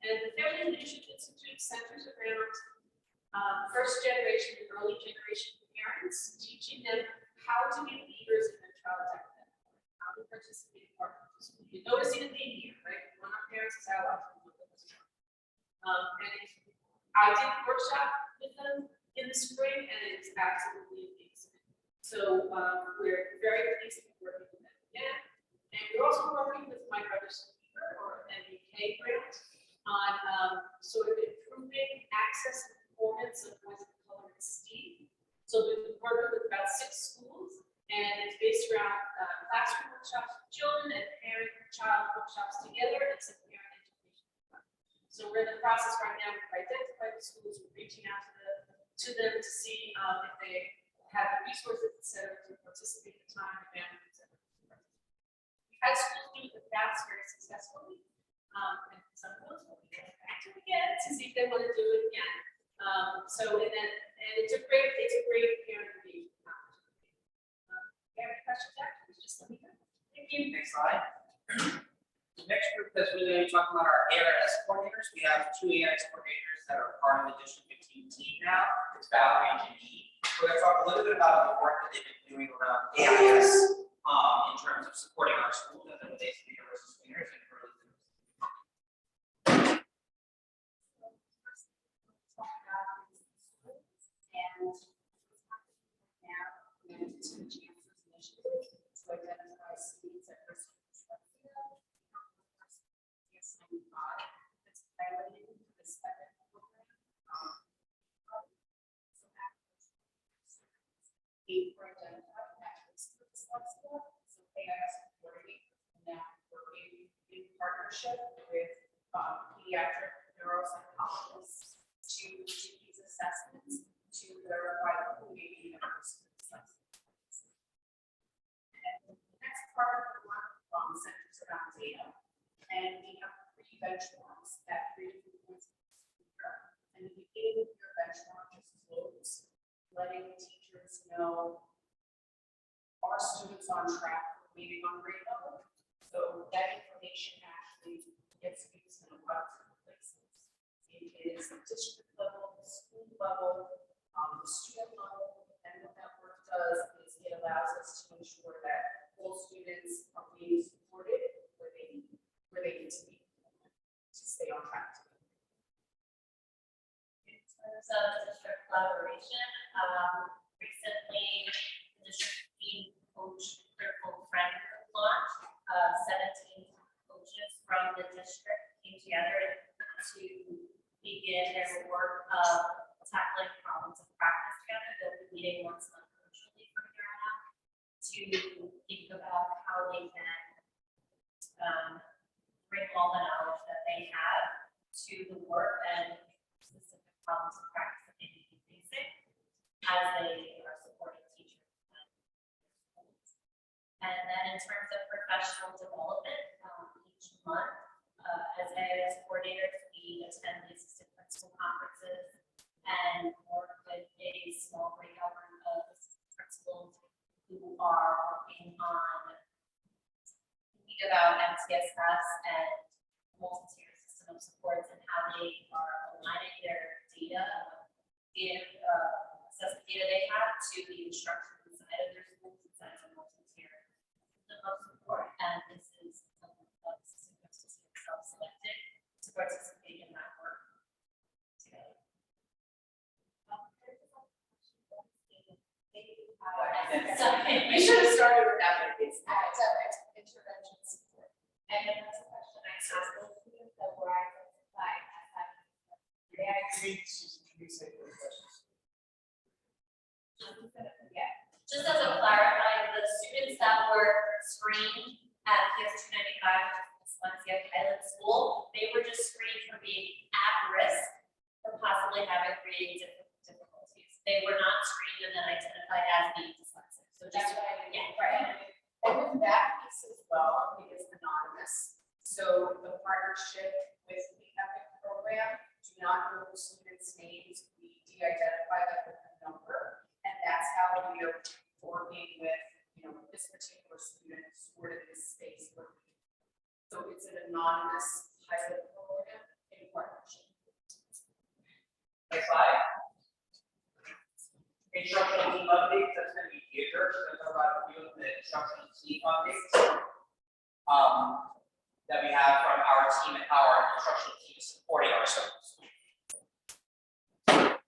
and the Family Leadership Institute centers around first generation and early generation parents, teaching them how to be leaders in their child's academic life, how to participate in part of the school. You're noticing a theme here, right? One of our parents is how to do this. I did a workshop with them in the spring, and it's absolutely amazing. So we're very pleased to be working with them again. And we're also working with my brother's speaker, or MBK grant, on sort of improving access and performance of boys of color and STEAM. So we've been working with about 6 schools, and it's based around classroom workshops for children and parent-child workshops together, and some parent education. So we're in the process right now of identifying the schools, we're reaching out to them to see if they have the resources, et cetera, to participate in the time and manner, et cetera. We've had schools do it in the past very successfully, and some of those will be going back to again to see if they want to do it again. And it's a great parent engagement opportunity. If you have any questions afterwards, just let me know. Thank you. Next slide. The next group that's really going to be talking about our ARS coordinators. We have 2 ARS coordinators that are part of the District 15 team now. It's Valerie and Janine. We're going to talk a little bit about the work that they've been doing around AIS in terms of supporting our schools as it relates to the universal screeners and early literacy. To identify students at risk of dyslexia. It's piloting this program. For identifying at risk of dyslexia. So AIS coordinator now working in partnership with pediatric neuropsychologists to do these assessments to verify who may be at risk of dyslexia. And the next part of the work centers around data, and we have 3 benchmarks at 3 different points of the year. And the beginning of your benchmark is closed, letting teachers know are students on track for meeting on grade level. So that information actually gets used in a lot of different places. It is district level, school level, the student level, and what that work does is it allows us to ensure that all students are being supported where they need to be to stay on track. In terms of district collaboration, recently the district team coach critical friend launched, the district came together to begin their work of tackling problems of practice together. They'll be meeting once a month virtually from here on out to think about how they can bring all the knowledge that they have to the work and specific problems of practice that they may be facing as they are supporting teachers. And then in terms of professional development, each month, as AIS coordinators, we attend the assistant principal conferences and work with a small breakout room of principals who are working on thinking about MTSS and multi-tier system of supports and how they are aligning their data, assessment data they have to the instruction inside of their schools, inside of multi-tier system of support. And this is something that the system self-selected to participate in that work together. You should have started with that, but it's academic intervention support. And then that's a question I asked those students that were identified as having. Yeah. Just as a clarifier, the students that were screened at PS 295, dyslexia pilot school, they were just screened for being at risk for possibly having reading difficulties. They were not screened and then identified as being dyslexic. So just, yeah, Right. And with that piece as well, it is anonymous. So the partnership with the EPIC program, do not know the students' names. We de-identify them with a number. And that's how we are working with, this particular student sort of this space. So it's an anonymous pilot program in partnership. Next slide. Instructional team updates, that's going to be Deirdre, so talk about a few of the instructional team updates that we have from our team and how our instructional team is supporting our schools. Thank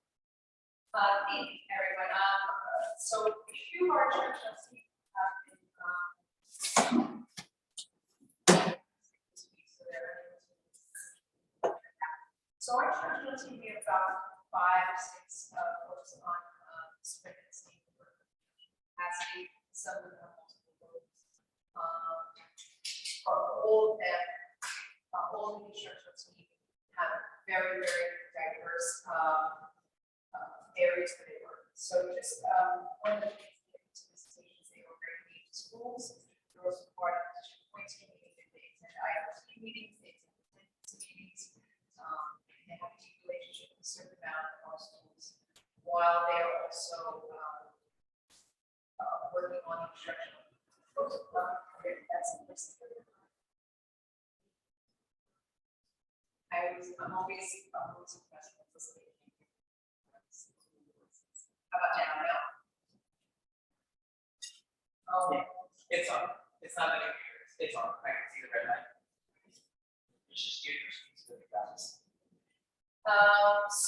you, everyone. So a few of our instructional team have been so our instructional team, we have about 5, 6 folks on sprint and steam capacity. Some of them have multiple folks. All of them, all of the instructional team have very, very diverse areas that they work. So just one of the things they were bringing to schools. There was part of the district point team meeting, they attend IRC meetings, they attend meetings. They have a deep relationship with a certain amount of our schools, while they are also working on instructional. I'm always impressed with this. How about now? Oh, It's on. It's not letting me. It's on. I can see the red light. You should steer your students to the fast.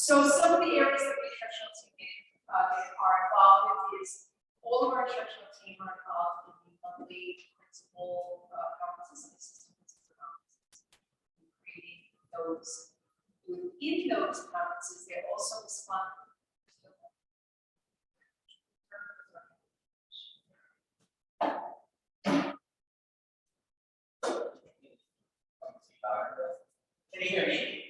So some of the areas that the instructional team are involved with is all of our instructional team are involved in the monthly principal conferences and assistant principal conferences. Creating those. Within those conferences, they're also responding. Can you hear me?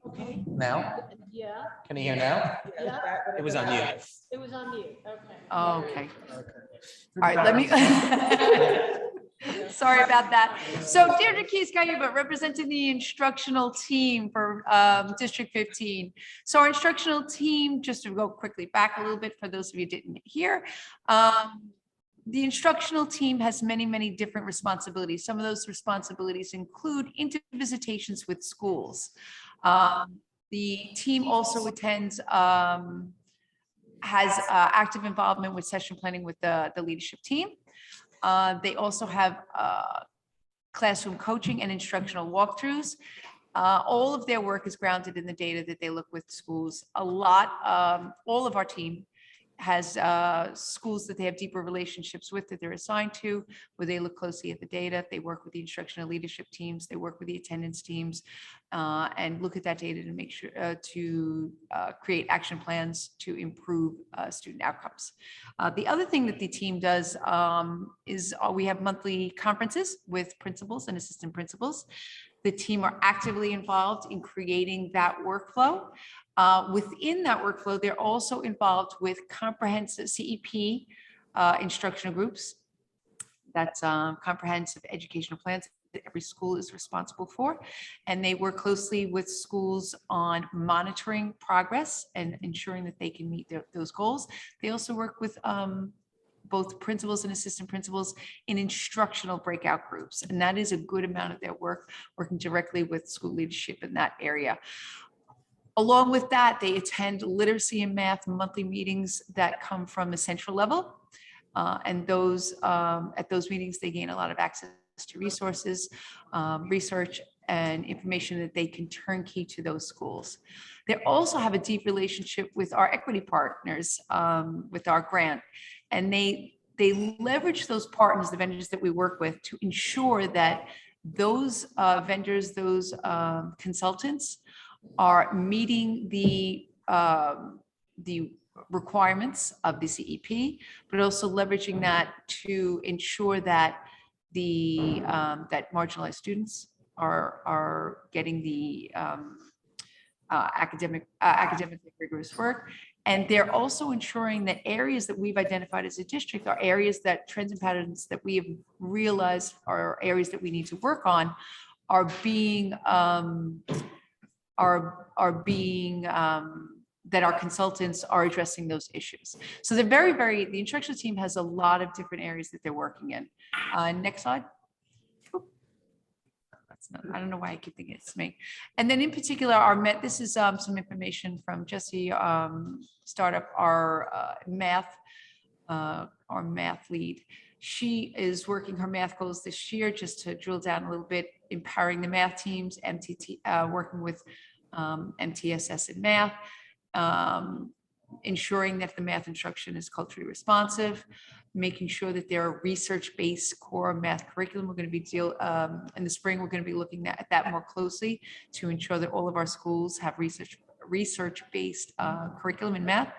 Okay. Now? Yeah. Can you hear now? Yeah. It was on mute. It was on mute. Okay. Okay. All right, let me. Sorry about that. So Deirdre Keys-Cayuba, representing the instructional team for District 15. So our instructional team, just to go quickly back a little bit for those of you who didn't hear, the instructional team has many, many different responsibilities. Some of those responsibilities include intervisitations with schools. The team also attends, has active involvement with session planning with the leadership team. They also have classroom coaching and instructional walkthroughs. All of their work is grounded in the data that they look with schools. All of our team has schools that they have deeper relationships with that they're assigned to, where they look closely at the data. They work with the instructional leadership teams. They work with the attendance teams and look at that data to make sure to create action plans to improve student outcomes. The other thing that the team does is we have monthly conferences with principals and assistant principals. The team are actively involved in creating that workflow. Within that workflow, they're also involved with comprehensive CEP instructional groups. That's comprehensive educational plans that every school is responsible for. And they work closely with schools on monitoring progress and ensuring that they can meet those goals. They also work with both principals and assistant principals in instructional breakout groups. And that is a good amount of their work, working directly with school leadership in that area. Along with that, they attend literacy and math monthly meetings that come from a central level. And those at those meetings, they gain a lot of access to resources, research, and information that they can turnkey to those schools. They also have a deep relationship with our equity partners, with our grant. And they leverage those partners, the vendors that we work with, to ensure that those vendors, those consultants are meeting the requirements of the CEP, but also leveraging that to ensure that that marginalized students are getting the academically rigorous work. And they're also ensuring that areas that we've identified as a district are areas that trends and patterns that we have realized are areas that we need to work on are being that our consultants are addressing those issues. So they're the instructional team has a lot of different areas that they're working in. Next slide. I don't know why I keep thinking it's me. And then in particular, this is some information from Jessie Startup, our math lead. She is working her math goals this year, just to drill down a little bit, empowering the math teams, working with MTSS in math, ensuring that the math instruction is culturally responsive, making sure that there are research-based core math curriculum. We're going to be in the spring, we're going to be looking at that more closely to ensure that all of our schools have research-based curriculum in math.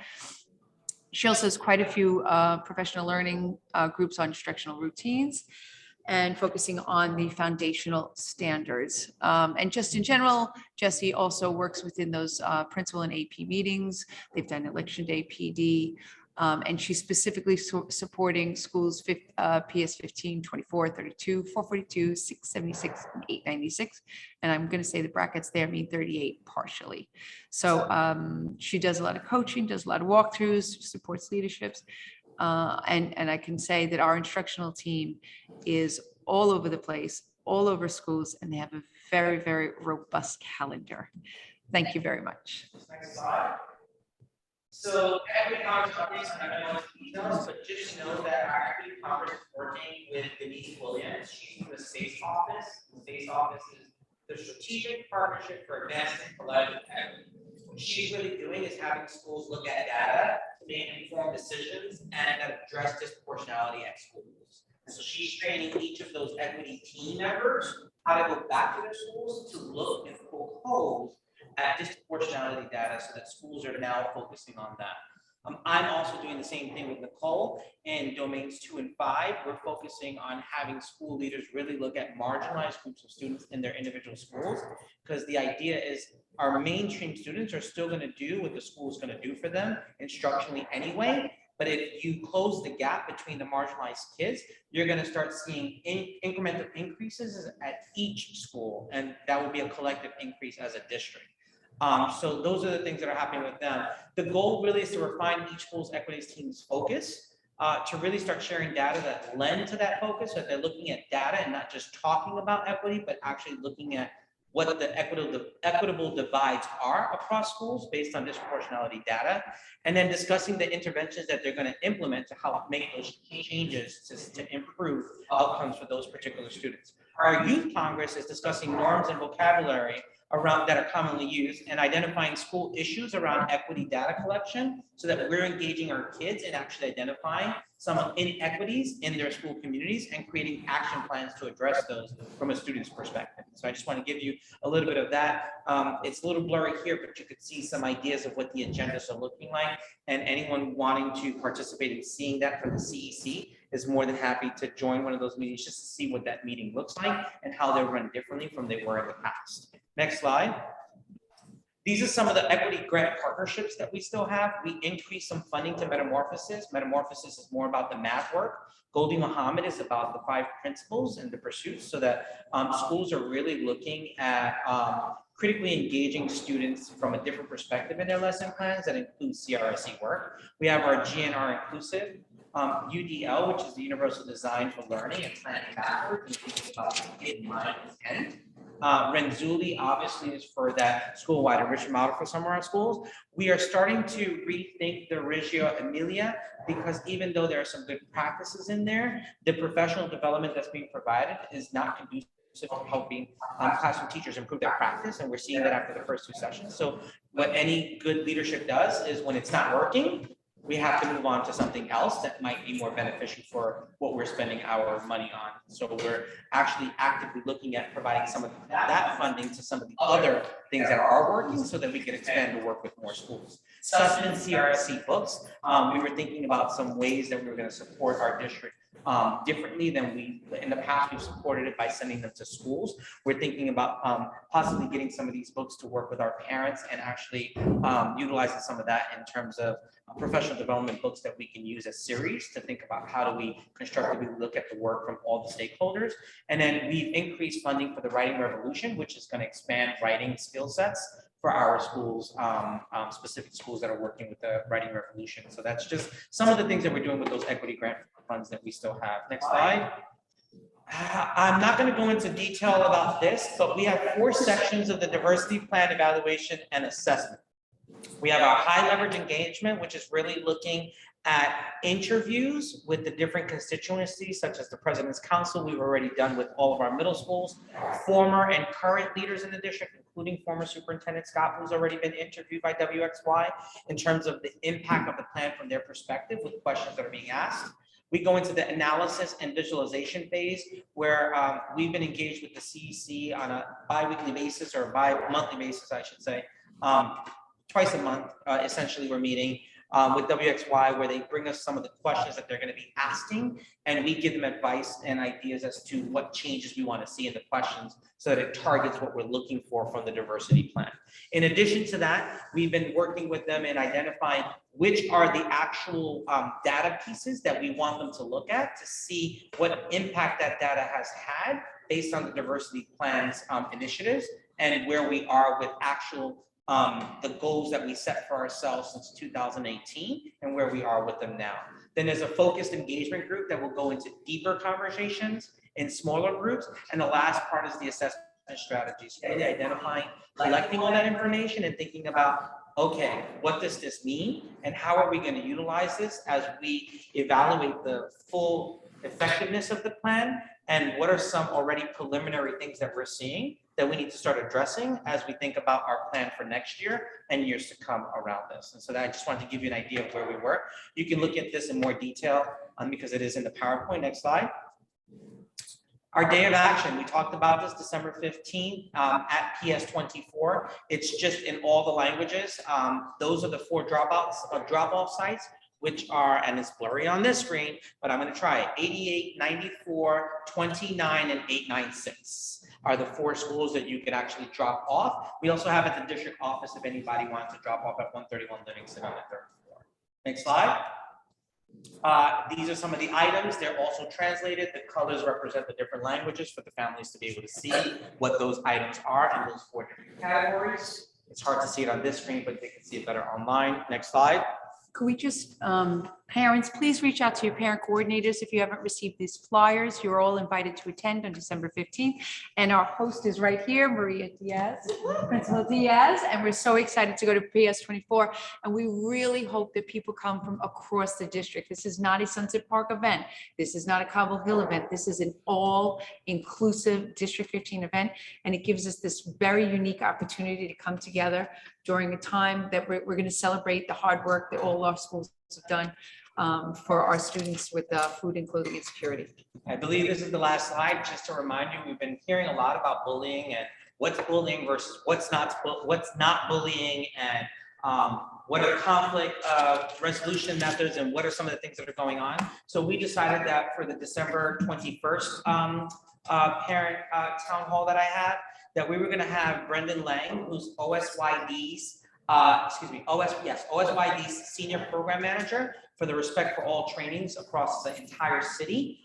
She also has quite a few professional learning groups on instructional routines and focusing on the foundational standards. And just in general, Jessie also works within those principal and AP meetings. They've done election day PD, and she's specifically supporting schools PS 15, 24, 32, 442, 676, and 896. And I'm going to say the brackets there mean 38 partially. So she does a lot of coaching, does a lot of walkthroughs, supports leaderships. And I can say that our instructional team is all over the place, all over schools, and they have a very, very robust calendar. Thank you very much. Next slide. So Equity Congress updates, I'm not going to go into details, but just know that our Equity Congress is working with Denise Williams. She's from the SPACE office. The SPACE office is the Strategic Partnership for Advancing Collective Equity. What she's really doing is having schools look at data to make informed decisions and address disproportionality at schools. And so she's training each of those equity team members how to go back to their schools to look and pull holes at disproportionality data so that schools are now focusing on that. I'm also doing the same thing with Nicole in domains 2 and 5. We're focusing on having school leaders really look at marginalized groups of students in their individual schools, because the idea is our mainstream students are still going to do what the school is going to do for them instructionally anyway. But if you close the gap between the marginalized kids, you're going to start seeing incremental increases at each school, and that will be a collective increase as a district. So those are the things that are happening with them. The goal really is to refine each school's equities team's focus, to really start sharing data that lend to that focus, so that they're looking at data and not just talking about equity, but actually looking at what the equitable divides are across schools based on disproportionality data, and then discussing the interventions that they're going to implement to help make those changes to improve outcomes for those particular students. Our youth congress is discussing norms and vocabulary around that are commonly used, and identifying school issues around equity data collection so that we're engaging our kids in actually identifying some inequities in their school communities and creating action plans to address those from a student's perspective. So I just want to give you a little bit of that. It's a little blurry here, but you could see some ideas of what the agendas are looking like, and anyone wanting to participate in seeing that from the CEC is more than happy to join one of those meetings just to see what that meeting looks like and how they're run differently from they were in the past. Next slide. These are some of the equity grant partnerships that we still have. We increased some funding to Metamorphosis. Metamorphosis is more about the math work. Goldie Muhammad is about the 5 principles and the pursuits, so that schools are really looking at critically engaging students from a different perspective in their lesson plans that includes CRSE work. We have our GNR Inclusive, UDL, which is the Universal Design for Learning and Planning Backwards, and thinking about in mind intent. Renzulli obviously is for that school-wide enrichment model for some of our schools. We are starting to rethink the Reggio Emilia, because even though there are some good practices in there, the professional development that's being provided is not conducive to helping classroom teachers improve their practice, and we're seeing that after the first 2 sessions. So what any good leadership does is when it's not working, we have to move on to something else that might be more beneficial for what we're spending our money on. So we're actually actively looking at providing some of that funding to some of the other things that are working so that we can expand to work with more schools. Sussman CRSC books, we were thinking about some ways that we were going to support our district differently than we, in the past, we've supported it by sending them to schools. We're thinking about possibly getting some of these books to work with our parents and actually utilizing some of that in terms of professional development books that we can use as series to think about how do we constructively look at the work from all the stakeholders. And then we've increased funding for the Writing Revolution, which is going to expand writing skill sets for our schools, specific schools that are working with the Writing Revolution. So that's just some of the things that we're doing with those equity grant funds that we still have. Next slide. I'm not going to go into detail about this, but we have 4 sections of the diversity plan evaluation and assessment. We have our high leverage engagement, which is really looking at interviews with the different constituencies, such as the President's Council. We've already done with all of our middle schools, former and current leaders in the district, including former Superintendent Scott, who's already been interviewed by WXY in terms of the impact of the plan from their perspective with questions that are being asked. We go into the analysis and visualization phase, where we've been engaged with the CEC on a bi-weekly basis, or bi-monthly basis, I should say. Twice a month, essentially, we're meeting with WXY, where they bring us some of the questions that they're going to be asking, and we give them advice and ideas as to what changes we want to see in the questions so that it targets what we're looking for from the diversity plan. In addition to that, we've been working with them in identifying which are the actual data pieces that we want them to look at to see what impact that data has had based on the diversity plan's initiatives, and where we are with actual the goals that we set for ourselves since 2018 and where we are with them now. Then there's a focused engagement group that will go into deeper conversations in smaller groups. And the last part is the assessment strategies, identifying, collecting all that information and thinking about, okay, what does this mean? And how are we going to utilize this as we evaluate the full effectiveness of the plan? And what are some already preliminary things that we're seeing that we need to start addressing as we think about our plan for next year and years to come around this? And so that I just wanted to give you an idea of where we were. You can look at this in more detail because it is in the PowerPoint. Next slide. Our day of action, we talked about this December 15th at PS24. It's just in all the languages. Those are the 4 drop-off sites, which are, and it's blurry on this screen, but I'm going to try it. 88, 94, 29, and 896 are the 4 schools that you could actually drop off. We also have at the district office if anybody wants to drop off at 131 Livingston on the 3rd floor. Next slide. These are some of the items. They're also translated. The colors represent the different languages for the families to be able to see what those items are in those 4 different categories. It's hard to see it on this screen, but they can see it better online. Next slide. Could we just Parents, please reach out to your parent coordinators if you haven't received these flyers. You're all invited to attend on December 15th. And our host is right here, Maria Diaz, Principal Diaz, and we're so excited to go to PS24. And we really hope that people come from across the district. This is not a Sunset Park event. This is not a Cobble Hill event. This is an all-inclusive District 15 event. And it gives us this very unique opportunity to come together during a time that we're going to celebrate the hard work that all our schools have done for our students with food and clothing insecurity. I believe this is the last slide. Just to remind you, we've been hearing a lot about bullying and what's bullying versus what's not bullying, and what are conflict resolution methods, and what are some of the things that are going on. So we decided that for the December 21st parent town hall that I had, that we were going to have Brendan Lang, who's OSYD's Senior Program Manager for the Respect for All trainings across the entire city.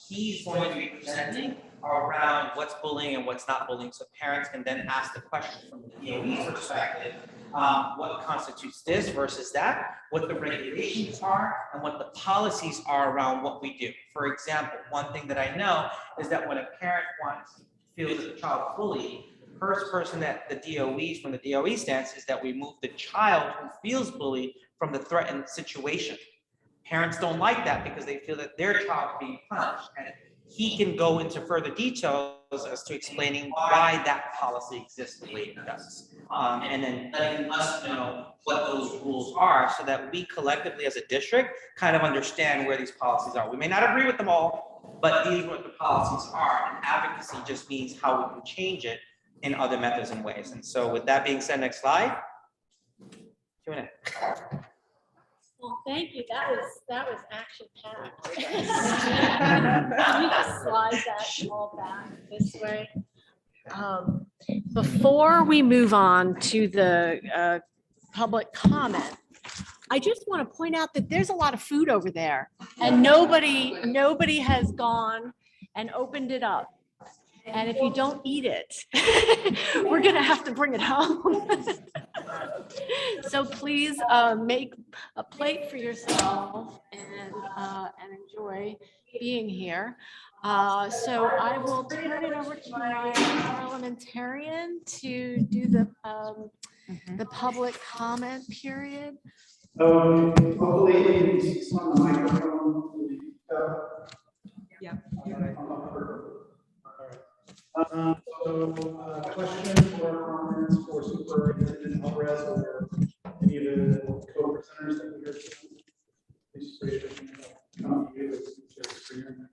He's going to be presenting around what's bullying and what's not bullying, so parents can then ask the question from the DOE's perspective, what constitutes this versus that, what the regulations are, and what the policies are around what we do. For example, one thing that I know is that when a parent feels that the child is bullied, the first person that the DOE, from the DOE stance, is that we move the child who feels bullied from the threatened situation. Parents don't like that because they feel that their child is being punished. And he can go into further details as to explaining why that policy exists the way it does. And then letting us know what those rules are so that we collectively as a district kind of understand where these policies are. We may not agree with them all, but these are what the policies are. And advocacy just means how we can change it in other methods and ways. And so with that being said, next slide. Q&A. Well, thank you. That was action packed. Can you just slide that all back this way? Before we move on to the public comment, I just want to point out that there's a lot of food over there, and nobody has gone and opened it up. And if you don't eat it, we're going to have to bring it home. So please make a plate for yourself and enjoy being here. So I will turn it over to my parliamentarian to do the public comment period. Hopefully it's on the microphone. Yeah. Questions or comments for Superintendent Alvarez or any of the co-presenters that we are seeing? Please raise your hand. Come to you, share the screen.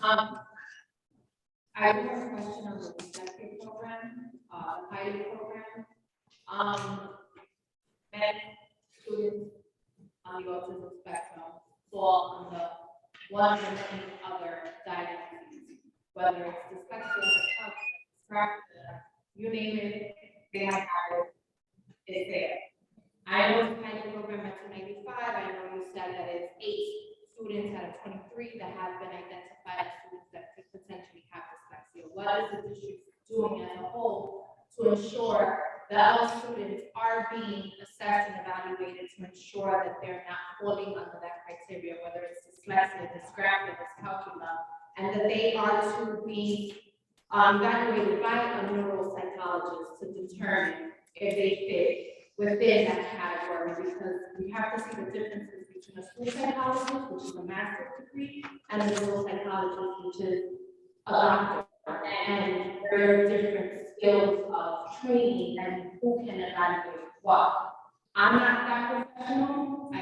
I have a question on the executive program, pilot program. Many students on the autism spectrum fall on the one or any other diagnoses, whether it's dyslexia, dyspraxia, you name it, they have it, it's there. I know it's pilot program at 295. I know you said that it's 8 students out of 23 that have been identified as students that could potentially have dyslexia. What is the district doing as a whole to ensure that all students are being assessed and evaluated to ensure that they're not falling under that criteria, whether it's dyslexia, dysgraphia, dyscalculia, and that they are to be evaluated by a neuropsychologist to determine if they fit within that category, because we have to see the differences between a school psychologist, which is a master's degree, and a neuropsychologist, which is a doctor, and there are different skills of training and who can evaluate what. I'm not that professional.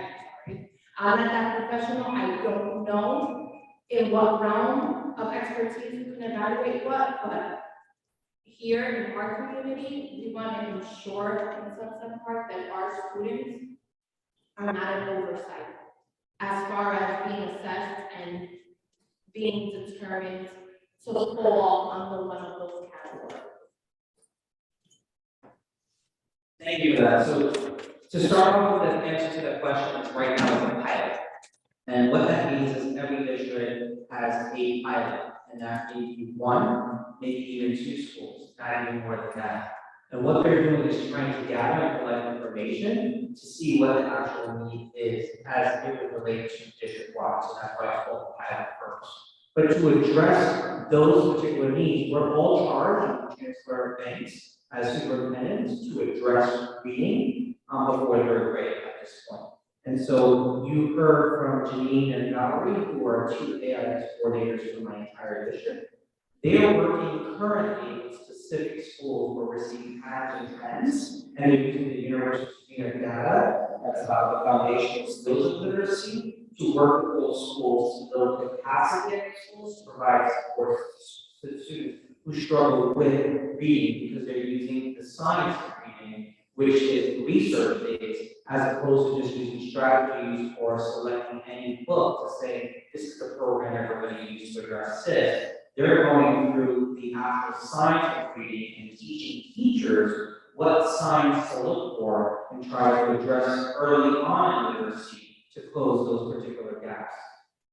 I'm not that professional. I don't know in what realm of expertise who can evaluate what, but here in our community, we want to ensure in Sunset Park that our students are not an oversight as far as being assessed and being determined to fall under one of those categories. Thank you for that. So to start off with the answer to that question, is right now is a pilot. And what that means is every district has a pilot, and that may be 1, maybe even 2 schools, not even more than that. And what they're doing is trying to gather and collect information to see what the actual need is as it relates to district-wide. So that's why it's called pilot first. But to address those particular needs, we're all charged with transfer things as superintendents to address reading before third grade at this point. And so you heard from Janine and Valerie, who are two AIS coordinators for my entire district. They are working currently with specific schools where we're seeing patterns and trends, and they're using the University of Virginia data that's about the foundational skills of literacy to work with those schools to build capacity at schools to provide support to students who struggle with reading because they're using the science of reading, which is research-based, as opposed to just using strategies or selecting any book to say, this is the program that we're going to use to address this. They're going through the actual science of reading and teaching teachers what signs to look for and try to address early on in literacy to close those particular gaps.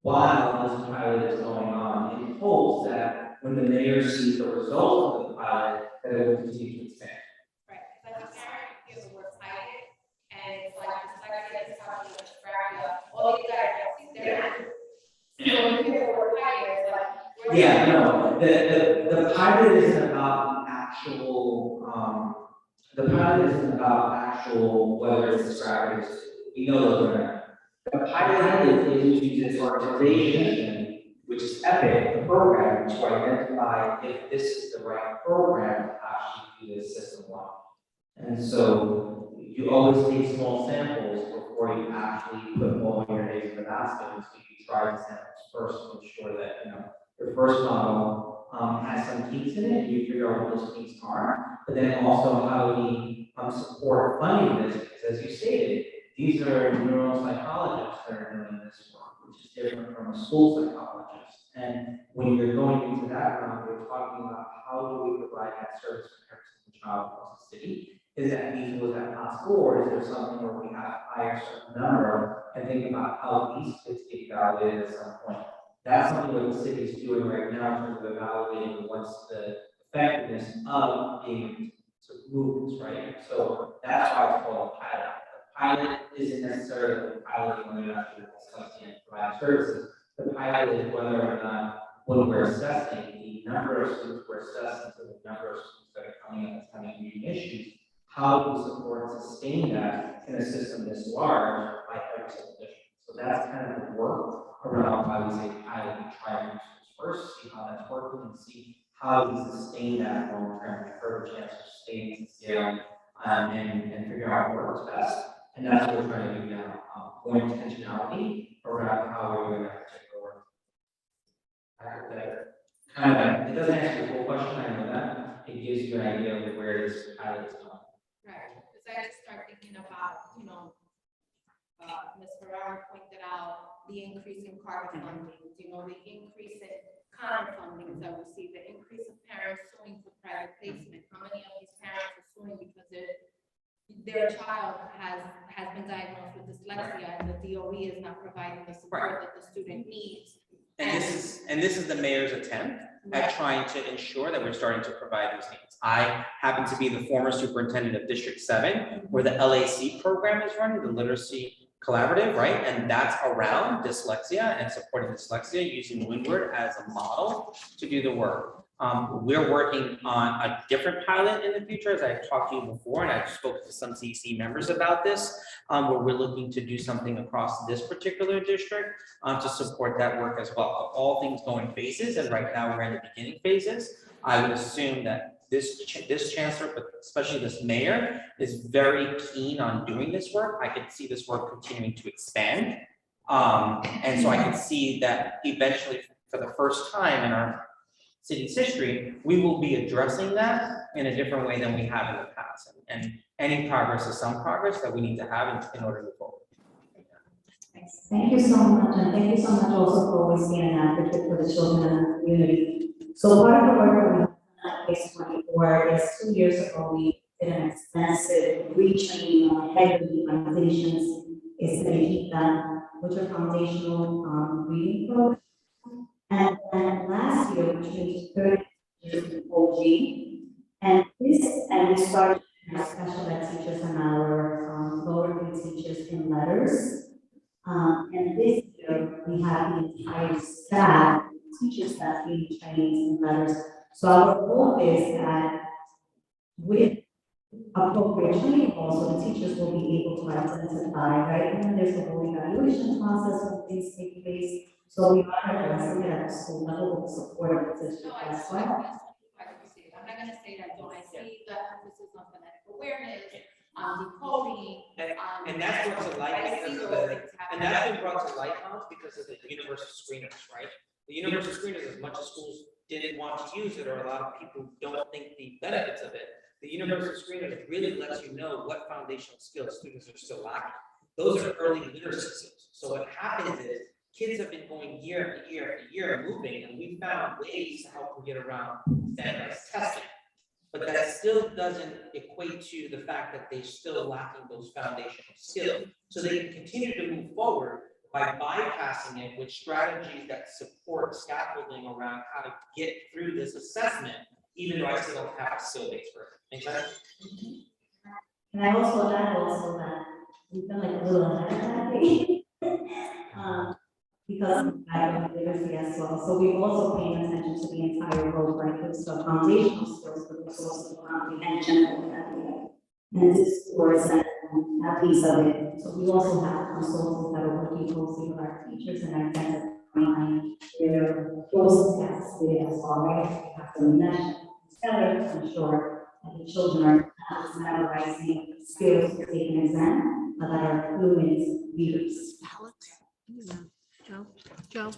While this pilot is going on, in hopes that when the mayor sees the results of the pilot, that it will continue to expand. Right, but the parent hears the word pilot, and it's like dyslexia, dyscalculia, dyspraxia, all these diagnoses, they're not. So you hear the word pilot, it's like. Yeah, no, the pilot isn't about actual, the pilot isn't about actual, whether it's dyspraxia, we know those are not. The pilot is to use this organization, which is EPIC, the program, to identify if this is the right program to actually do this system-wide. And so you always take small samples before you actually put all your eggs in the basket. So you try the samples first to ensure that, you know, your first model has some kinks in it, you figure out what those kinks are, but then also how do we support funding this, because as you stated, these are neuropsychologists that are doing this work, which is different from a school psychologist. And when you're going into that round, we're talking about how do we provide that service for every single child across the city. Is that feasible, is that possible, or is there something where we have to hire a certain number and think about how these kids get evaluated at some point? That's something that the city is doing right now in terms of evaluating what's the effectiveness of being to move this, right? So that's why it's called a pilot. The pilot isn't necessarily piloting whether or not you're discussing and providing services. The pilot is whether or not when we're assessing the number of students we're assessing to the number of students that are coming up and having reading issues, how do we support and sustain that in a system this large by every single district? So that's kind of the work around why we say pilot. We try to first see how that's working and see how we sustain that long term. We've heard a chance to sustain and scale and figure out what works best. And that's what we're trying to do now. More intentionality around how we're doing that particular work. I hope that kind of, it doesn't answer the full question, I know that. It gives you an idea of where this pilot is going. Right, because I just start thinking about, you know, Ms. Ferrara pointed out the increase in carbon funding, you know, the increase in common fundings that we see, the increase of parents suing for private placement. How many of these parents are suing because their child has been diagnosed with dyslexia and the DOE is not providing the support that the student needs? And this is the mayor's attempt at trying to ensure that we're starting to provide those needs. I happen to be the former superintendent of District 7, where the LAC program is running, the Literacy Collaborative, right? And that's around dyslexia and supporting dyslexia using Windward as a model to do the work. We're working on a different pilot in the future, as I talked to you before, and I've spoken to some CEC members about this, where we're looking to do something across this particular district to support that work as well. All things go in phases, and right now we're in the beginning phases. I would assume that this chancellor, but especially this mayor, is very keen on doing this work. I could see this work continuing to expand. And so I could see that eventually, for the first time in our city's history, we will be addressing that in a different way than we have in the past. And any progress is some progress that we need to have in order to move forward. Thank you so much, and thank you so much also for always being an advocate for the children in the community. So part of the work that we have done at Case 24 is 2 years ago, we did an extensive retraining on head organizations is to keep them, which are foundational reading programs. And then last year, we changed 30 years to OG. And this, and And we started our special ed teachers and our lower grade teachers in letters. And this year, we have the entire staff, teachers that being trained in letters. So our hope is that with appropriate training also, the teachers will be able to identify, right? And then there's a whole evaluation process when things take place. So we are addressing it at the school level with support of the district as well. I'm not gonna say that, don't I see the emphasis on phonetic awareness, on decoding. And that's brought to light because of the, and that's been brought to light, Hans, because of the universal screeners, right? The universal screeners, as much as schools didn't want to use it, or a lot of people don't think the benefits of it, the universal screeners really lets you know what foundational skills students are still lacking. Those are early literacy skills. So what happens is kids have been going year after year after year moving, and we found ways to help them get around standardized testing. But that still doesn't equate to the fact that they're still lacking those foundational skills. So they can continue to move forward by bypassing it with strategies that support scaffolding around how to get through this assessment, even though I still don't have a skill base for it. Make sense? And I also add also that we've been like a little ahead of that thing. Because of background literacy as well. So we've also paid attention to the entire role, right? So foundational skills, but also comprehension and discourse and that piece of it. So we also have consultants that are working closely with our teachers and identifying their closest gaps with as well, right? We have to mesh together to ensure that the children are not just memorizing skills to take an exam, but that are fluent readers. Joe,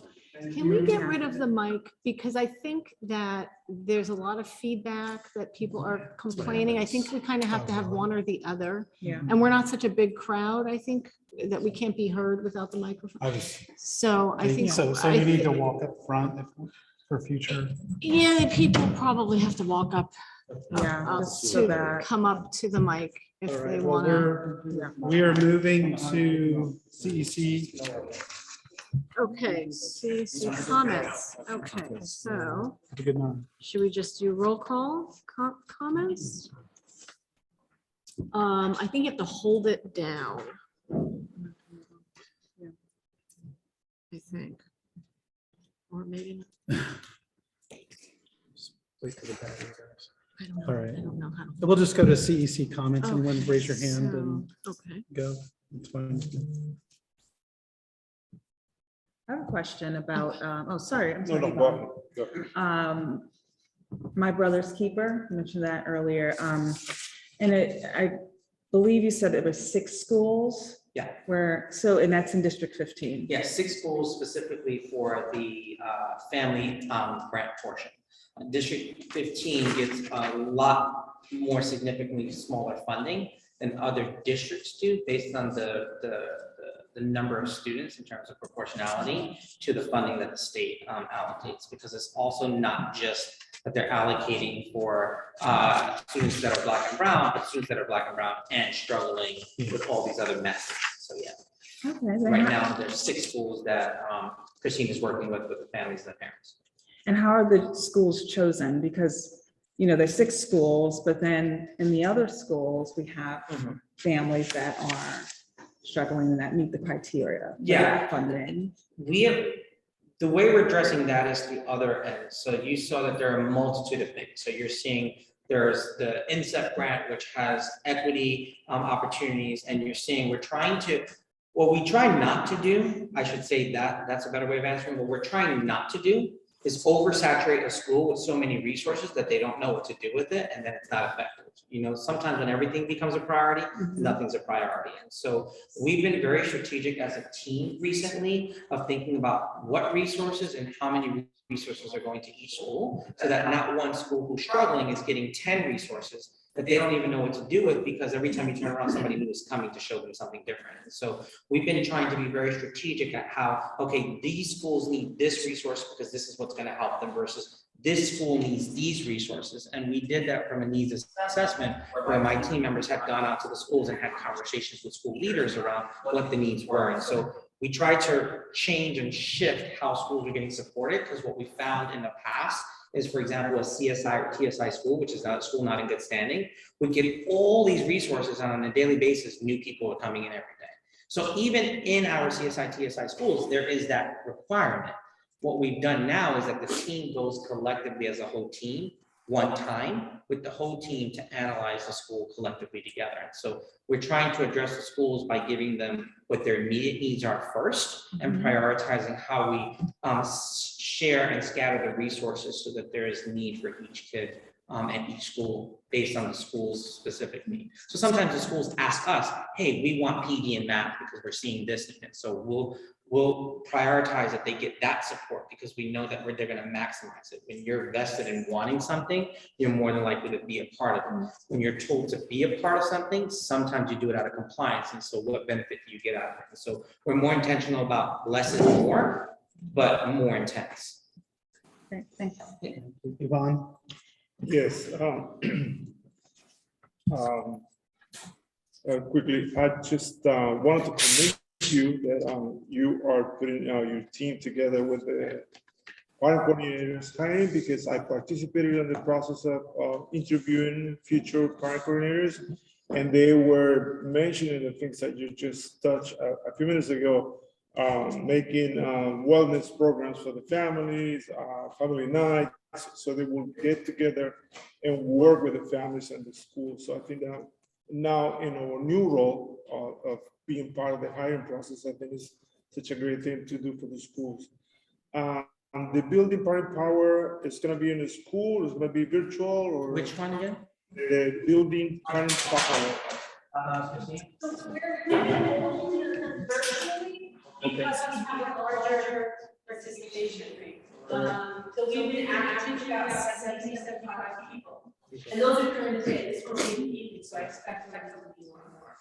can we get rid of the mic? Because I think that there's a lot of feedback that people are complaining. I think we kind of have to have one or the other. Yeah. And we're not such a big crowd, I think, that we can't be heard without the microphone. So I think. So you need to walk up front for future. Yeah, the people probably have to walk up. Yeah, just so To that- come up to the mic if All they right, well, want to. we are moving to CEC. Okay, see comments. Okay, so Have a good night. should we just do roll call comments? I think you have to hold it down. I think. Or maybe not. Wait for the battery, guys. I don't know. All right. I don't know how. We'll just go to CEC comments and Okay, then raise your hand and Okay. go. It's fine. I have a question about, oh, sorry. I'm No, sorry. no, Yvonne. go ahead. My brother's keeper, you mentioned that earlier. And I believe you said it was 6 schools Yeah. where, so, and that's in District 15. Yes, 6 schools specifically for the family grant portion. District 15 gets a lot more significantly smaller funding than other districts do based on the number of students in terms of proportionality to the funding that the state allocates, because it's also not just that they're allocating for students that are Black and brown, but students that are Black and brown and struggling with all these other methods. So yeah, Okay. right now there's 6 schools that Christine is working with the families and the parents. And how are the schools chosen? Because, you know, there's 6 schools, but then in the other schools, we have families that are struggling and that meet the criteria. for Yeah. that funding. We have, the way we're addressing that is the other end. So you saw that there are a multitude of things. So you're seeing there's the INSEP grant, which has equity opportunities, and you're seeing we're trying to, what we try not to do, I should say that's a better way of answering, what we're trying not to do is oversaturate a school with so many resources that they don't know what to do with it, and then it's not effective. You know, sometimes when everything becomes a priority, nothing's a priority. And so we've been very strategic as a team recently of thinking about what resources and how many resources are going to each school, so that not one school who's struggling is getting 10 resources that they don't even know what to do with, because every time you turn around, somebody new is coming to show them something different. And so we've been trying to be very strategic at how, okay, these schools need this resource because this is what's going to help them, versus this school needs these resources. And we did that from a needs assessment where my team members had gone out to the schools and had conversations with school leaders around what the needs were. And so we try to change and shift how schools are getting supported, because what we found in the past is, for example, a CSI or TSI school, which is a school not in good standing, would get all these resources, and on a daily basis, new people are coming in every day. So even in our CSI, TSI schools, there is that requirement. What we've done now is that the team goes collectively as a whole team one time with the whole team to analyze the school collectively together. And so we're trying to address the schools by giving them what their immediate needs are first and prioritizing how we share and scatter the resources so that there is need for each kid at each school based on the school's specific need. So sometimes the schools ask us, hey, we want PD and math because we're seeing this in it. So we'll prioritize that they get that support because we know that they're going to maximize it. When you're vested in wanting something, you're more than likely to be a part of it. When you're told to be a part of something, sometimes you do it out of compliance. And so what benefit do you get out of it? And so we're more intentional about less is more, but more intense. Great, thank you. Yvonne? Yes. Quickly, I just wanted to commend you that you are putting your team together with the parent coordinators hiring, because I participated in the process of interviewing future parent coordinators, and they were mentioning the things that you just touched a few minutes ago, making wellness programs for the families, family nights, so they will get together and work with the families and the schools. So I think that now in our new role of being part of the hiring process, I think it's such a great thing to do for the schools. The building parent power is going to be in the school, it's going to be virtual, or Which one again? the building parent power. So we're virtually because we have a larger participation rate. So we've been averaging about 70, 75 people. And those are during the day, this will be the evening, so I expect that to be more and more.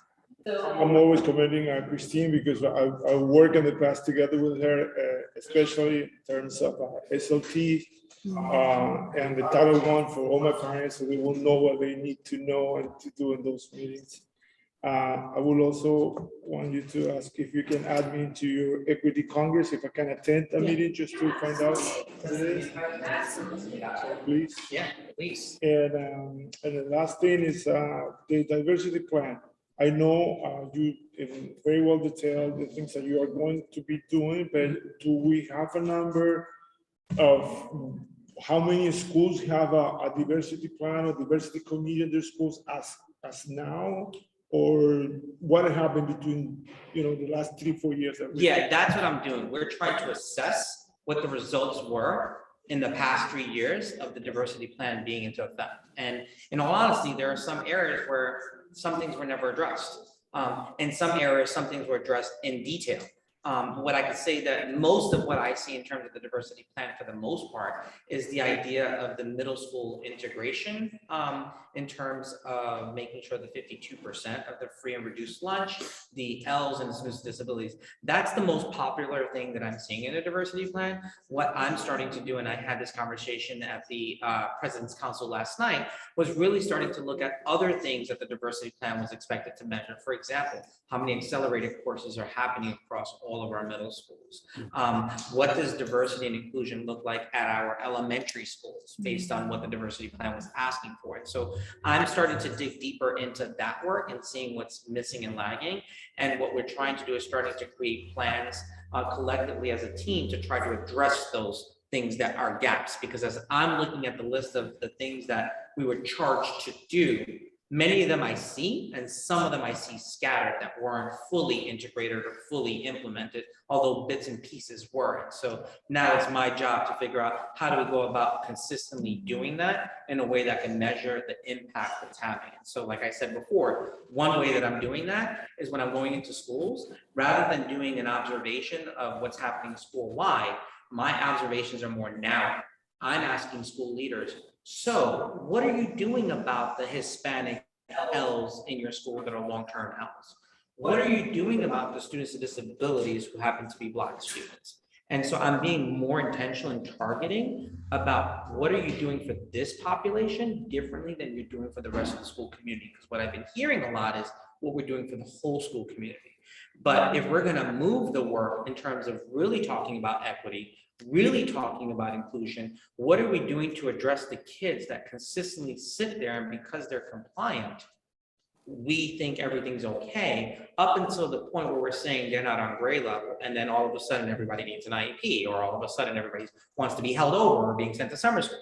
So I'm always commending Christine, because I work in the past together with her, especially in terms of SLT and the Title I for all my parents, so they will know what they need to know and to do in those meetings. I will also want you to ask if you can add me into your Equity Congress, if I can attend a meeting just to find out what it is. Please. Yeah, please. And the last thing is the diversity plan. I know you very well detailed the things that you are going to be doing, but do we have a number of how many schools have a diversity plan or diversity committee in their schools as now? Or what happened between, the last 3-4 years? Yeah, that's what I'm doing. We're trying to assess what the results were in the past 3 years of the diversity plan being into effect. And in all honesty, there are some areas where some things were never addressed. In some areas, some things were addressed in detail. What I could say that most of what I see in terms of the diversity plan for the most part is the idea of the middle school integration in terms of making sure that 52% of the free and reduced lunch, the Ls and students with disabilities, that's the most popular thing that I'm seeing in a diversity plan. What I'm starting to do, and I had this conversation at the President's Council last night, was really starting to look at other things that the diversity plan was expected to measure. For example, how many accelerated courses are happening across all of our middle schools? What does diversity and inclusion look like at our elementary schools based on what the diversity plan was asking for? And so I'm starting to dig deeper into that work and seeing what's missing and lagging. And what we're trying to do is starting to create plans collectively as a team to try to address those things that are gaps. Because as I'm looking at the list of the things that we were charged to do, many of them I see, and some of them I see scattered that weren't fully integrated or fully implemented, although bits and pieces were. So now it's my job to figure out how do we go about consistently doing that in a way that can measure the impact it's having. And so like I said before, one way that I'm doing that is when I'm going into schools, rather than doing an observation of what's happening school-wide, my observations are more now. I'm asking school leaders, so what are you doing about the Hispanic Ls in your school that are long-term Ls? What are you doing about the students with disabilities who happen to be Black students? And so I'm being more intentional in targeting about what are you doing for this population differently than you're doing for the rest of the school community? Because what I've been hearing a lot is what we're doing for the whole school community. But if we're gonna move the work in terms of really talking about equity, really talking about inclusion, what are we doing to address the kids that consistently sit there and because they're compliant, we think everything's okay, up until the point where we're saying they're not on grade level, and then all of a sudden everybody needs an IEP, or all of a sudden everybody wants to be held over or being sent to summer school.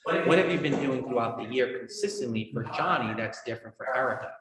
What have you been doing throughout the year consistently for Johnny that's different for Erica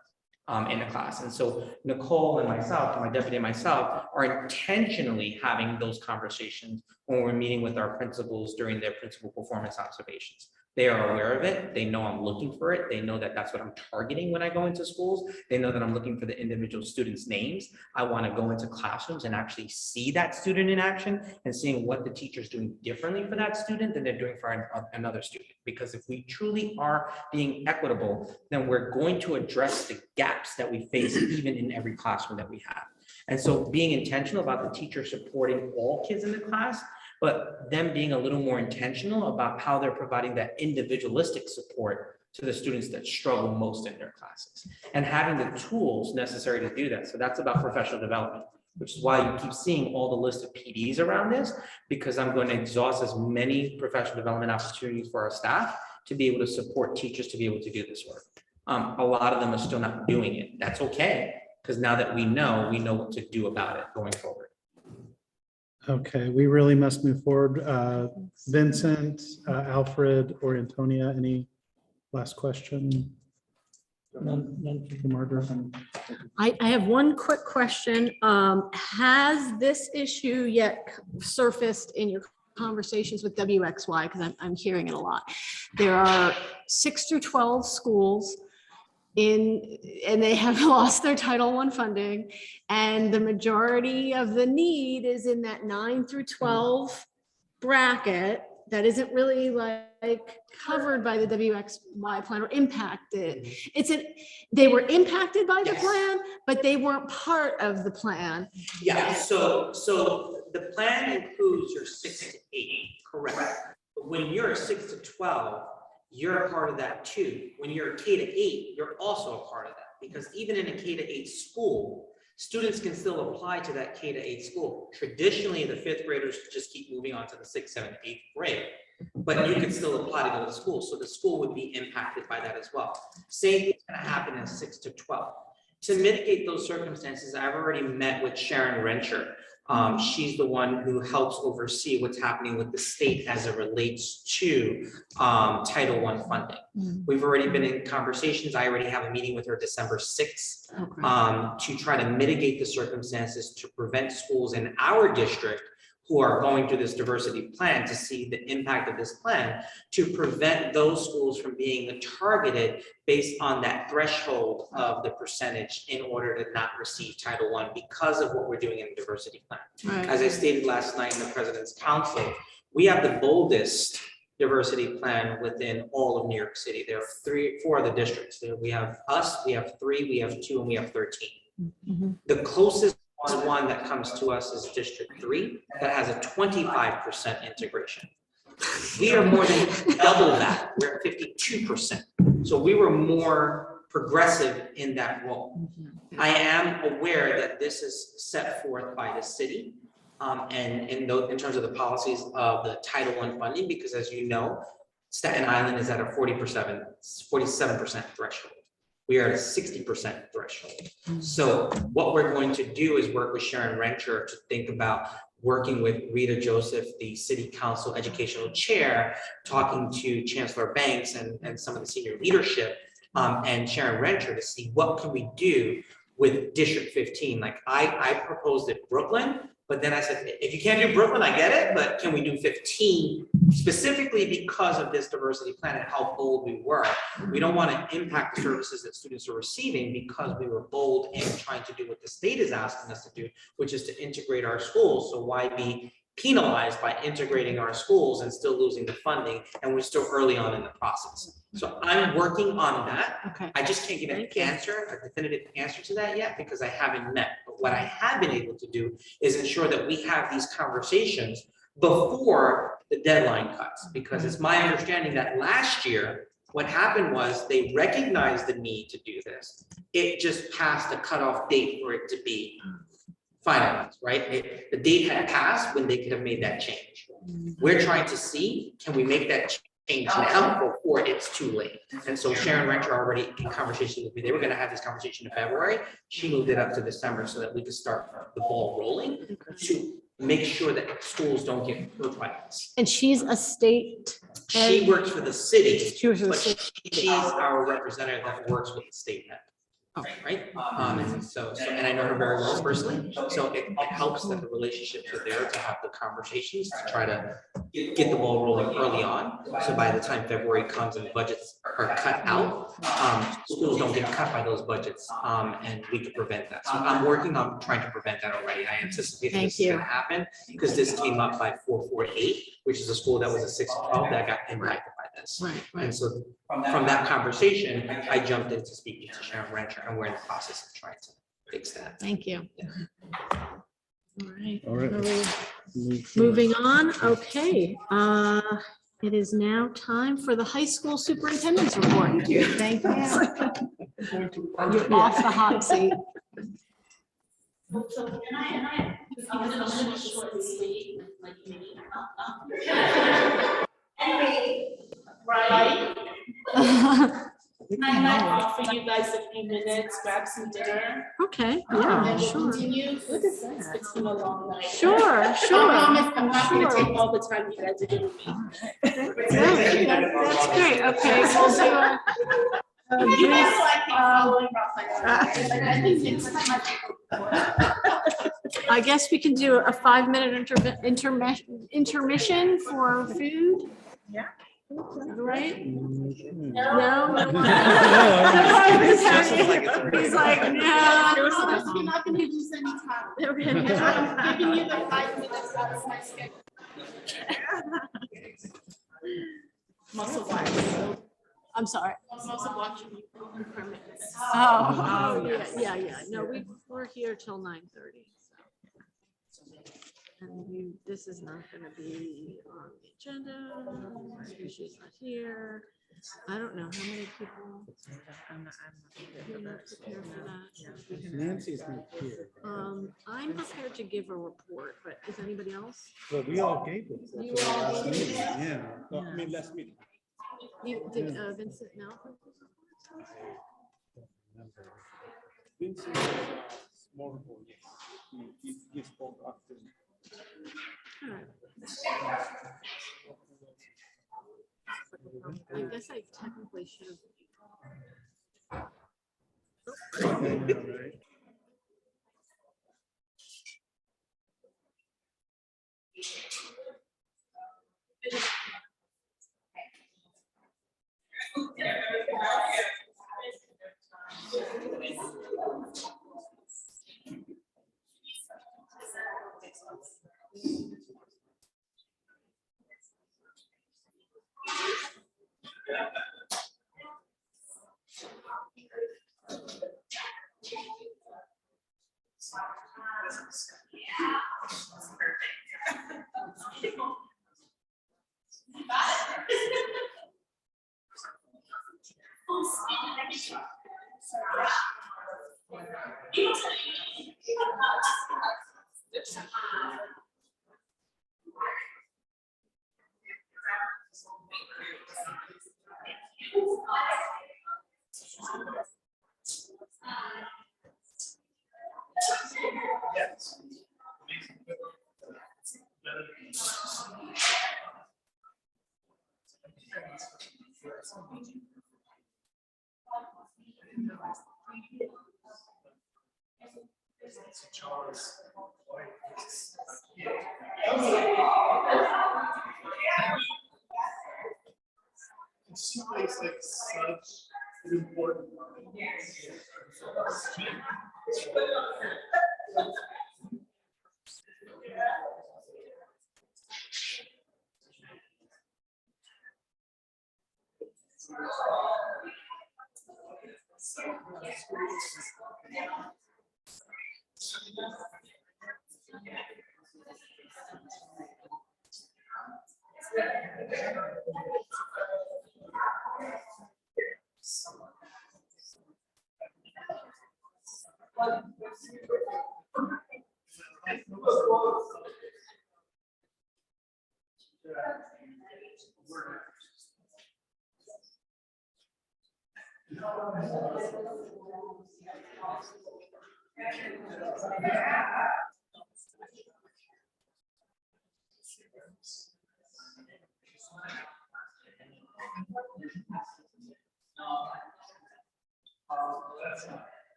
in the class? And so Nicole and myself, my deputy and myself, are intentionally having those conversations when we're meeting with our principals during their principal performance observations. They are aware of it. They know I'm looking for it. They know that that's what I'm targeting when I go into schools. They know that I'm looking for the individual students' names. I want to go into classrooms and actually see that student in action and seeing what the teacher's doing differently for that student than they're doing for another student. Because if we truly are being equitable, then we're going to address the gaps that we face even in every classroom that we have. And so being intentional about the teacher supporting all kids in the class, but them being a little more intentional about how they're providing that individualistic support to the students that struggle most in their classes and having the tools necessary to do that. So that's about professional development, which is why you keep seeing all the list of PDs around this, because I'm going to exhaust as many professional development opportunities for our staff to be able to support teachers to be able to do this work. A lot of them are still not doing it. That's okay, because now that we know what to do about it going forward. Okay, we really must move forward. Vincent, Alfred, or Antonia, any last question? Margaret? I have one quick question. Has this issue yet surfaced in your conversations with WXY? Because I'm hearing it a lot. There are 6 through 12 schools and they have lost their Title I funding, and the majority of the need is in that 9 through 12 bracket that isn't really like covered by the WXY plan or impacted. They were impacted by the plan, but they weren't part of the plan. Yeah, so the plan includes your 6 to 8, correct? But when you're 6 to 12, you're a part of that too. When you're a K to 8, you're also a part of that, because even in a K to 8 school, students can still apply to that K to 8 school. Traditionally, the 5th graders just keep moving on to the 6th, 7th, 8th grade, but you can still apply to go to school. So the school would be impacted by that as well. Same thing's gonna happen in 6 to 12. To mitigate those circumstances, I've already met with Sharon Rencher. She's the one who helps oversee what's happening with the state as it relates to Title I funding. We've already been in conversations. I already have a meeting with her December 6th to try to mitigate the circumstances to prevent schools in our district who are going through this diversity plan to see the impact of this plan, to prevent those schools from being targeted based on that threshold of the percentage in order to not receive Title I because of what we're doing in the diversity plan. Right. As I stated last night in the President's Council, we have the boldest diversity plan within all of New York City. There are 4 other districts. We have us, we have 3, we have 2, and we have 13. The closest one that comes to us is District 3 that has a 25% integration. We are more than double that. We're at 52%. So we were more progressive in that role. I am aware that this is set forth by the city and in terms of the policies of the Title I funding, because as you know, Staten Island is at a 47% threshold. We are at a 60% threshold. So what we're going to do is work with Sharon Rencher to think about working with Rita Joseph, the City Council Educational Chair, talking to Chancellor Banks and some of the senior leadership and Sharon Rencher to see what can we do with District 15. Like I proposed it Brooklyn, but then I said, if you can't do Brooklyn, I get it, but can we do 15 specifically because of this diversity plan and how bold we were? We don't want to impact the services that students are receiving because we were bold in trying to do what the state is asking us to do, which is to integrate our schools. So why be penalized by integrating our schools and still losing the funding, and we're still early on in the process. So I'm working on that. Okay. I just can't give an answer, a definitive answer to that yet because I haven't met. But what I have been able to do is ensure that we have these conversations before the deadline cuts, because it's my understanding that last year, what happened was they recognized the need to do this. It just passed a cutoff date for it to be finalized, right? The date had passed when they could have made that change. We're trying to see, can we make that change now before it's too late? And so Sharon Renter already in conversation with me, they were gonna have this conversation in February. She moved it up to December so that we could start the ball rolling to make sure that schools don't get hurt by this. And she's a state. She works for the city, She works for the but state. she's our representative that works with the state head. Oh. Right? And so, and I know her very well personally, so it helps that the relationships are there to have the conversations to try to get the ball rolling early on. So by the time February comes and budgets are cut out, schools don't get cut by those budgets, and we could prevent that. So I'm working on trying to prevent that already. I anticipate that this is gonna happen because this came up by 448, which is a school that was a 6-12 that got impacted by this. Right. And so from that conversation, I jumped into speaking to Sharon Rancher, and we're in the process of trying to fix that. Thank you. All right. All right. Moving on, okay. It is now time for the high school superintendent's report. Thank you. You're off the hot seat. So can I just give it a little short and sweet, like me? Anyway, right? I might offer you guys a few minutes, grab some dinner. Okay, And yeah, then we'll sure. continue. It's been a long night. Sure. I promise I'm not gonna take all the time you guys are giving me. That's great, okay. We'll do a You guys brief, like following I think it's I guess we can do a 5-minute intermission for food. Yeah. Right? No. He's like, no. You're not gonna lose any time. I'm giving you the 5 minutes out of my schedule. Muscle watching. I'm sorry. Muscle watching you in permits. Oh, yeah. No, we're here till 9:30. And this is not gonna be on the agenda. She's not here. I don't know how many people. I'm not prepared for that. Nancy's not here. I'm prepared to give a report, but is anybody else? Well, we all gave it. You all gave it? Yeah. No, I mean, last meeting. You did, Vincent, no? Vincent, more, yes. He spoke after. All right. I guess I technically should have. It's like such an important.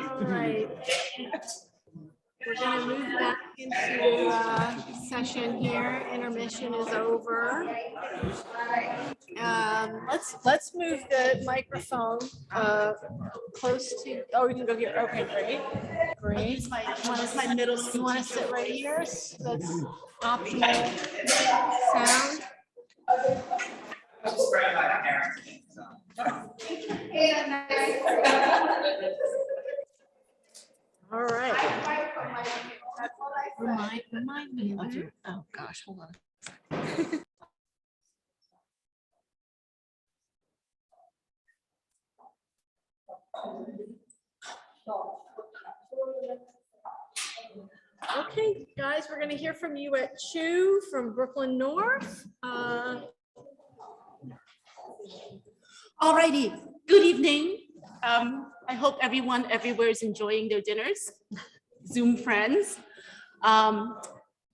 All right. We're gonna move back into session here. Intermission is over. Let's move the microphone close to, oh, we can go here. Okay, great. Great. You want to sit right here? That's optional sound. Spread by the parents. All right. Remind me of your, oh gosh, hold on. Okay, guys, we're gonna hear from you at Chew from Brooklyn North. All righty, good evening. I hope everyone everywhere is enjoying their dinners, Zoom friends. I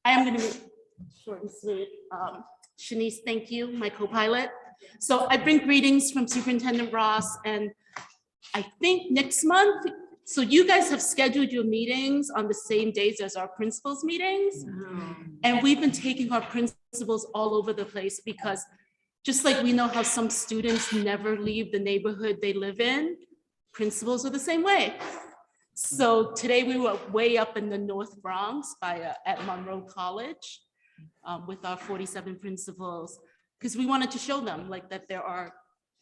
am gonna be short and sweet. Shanice, thank you, my co-pilot. So I bring greetings from Superintendent Ross, and I think next month, so you guys have scheduled your meetings on the same days as our principals meetings. And we've been taking our principals all over the place because just like we know how some students never leave the neighborhood they live in, principals are the same way. So today we were way up in the North Bronx at Monroe College with our 47 principals, because we wanted to show them like that there are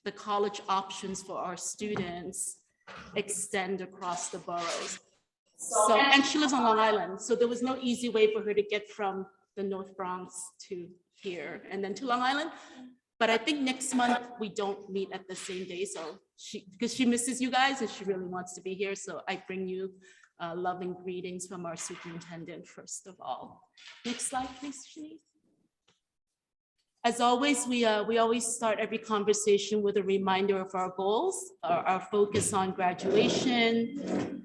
the college options for our students extend across the boroughs. So, and she lives on Long Island, so there was no easy way for her to get from the North Bronx to here and then to Long Island. But I think next month we don't meet at the same day, so because she misses you guys and she really wants to be here, so I bring you loving greetings from our superintendent first of all. Next slide, please, Shanice. As always, we always start every conversation with a reminder of our goals, our focus on graduation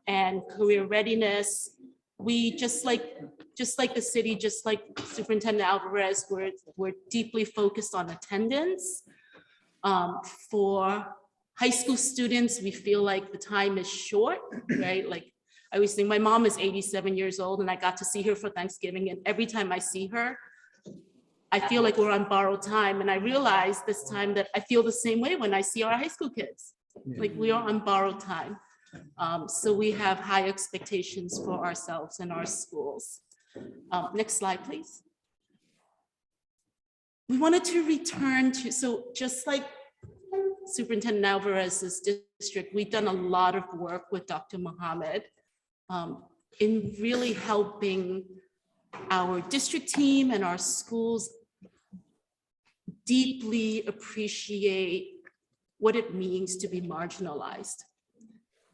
and career readiness. We just like the city, just like Superintendent Alvarez, we're deeply focused on attendance. For high school students, we feel like the time is short, right? Like I always think my mom is 87 years old and I got to see her for Thanksgiving, and every time I see her, I feel like we're on borrowed time. And I realized this time that I feel the same way when I see our high school kids, like we are on borrowed time. So we have high expectations for ourselves and our schools. Next slide, please. We wanted to return to, so just like Superintendent Alvarez's district, we've done a lot of work with Dr. Mohammed in really helping our district team and our schools deeply appreciate what it means to be marginalized.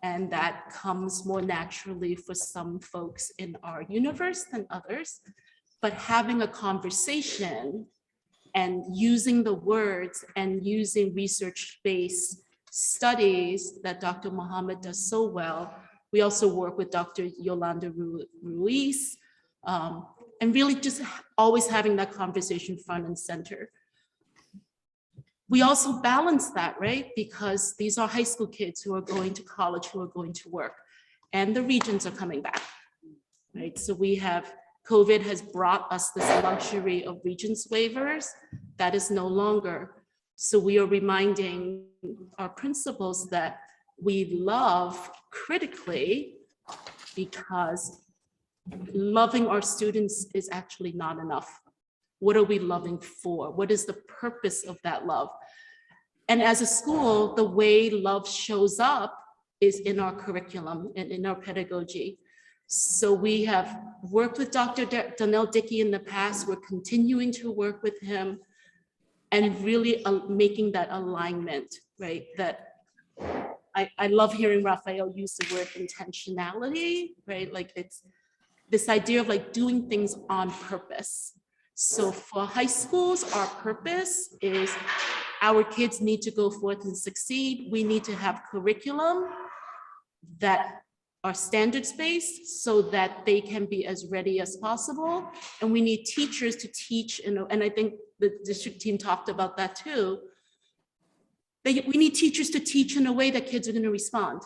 And that comes more naturally for some folks in our universe than others. But having a conversation and using the words and using research-based studies that Dr. Mohammed does so well. We also work with Dr. Yolanda Ruiz, and really just always having that conversation front and center. We also balance that, right? Because these are high school kids who are going to college, who are going to work, and the regions are coming back, right? So we have, COVID has brought us this luxury of Regents waivers. That is no longer. So we are reminding our principals that we love critically, because loving our students is actually not enough. What are we loving for? What is the purpose of that love? And as a school, the way love shows up is in our curriculum and in our pedagogy. So we have worked with Dr. Donnell Dickey in the past. We're continuing to work with him and really making that alignment, right? That I love hearing Raphael use the word intentionality, right? Like it's this idea of like doing things on purpose. So for high schools, our purpose is our kids need to go forth and succeed. We need to have curriculum that are standards-based so that they can be as ready as possible. And we need teachers to teach, and I think the district team talked about that too. We need teachers to teach in a way that kids are going to respond.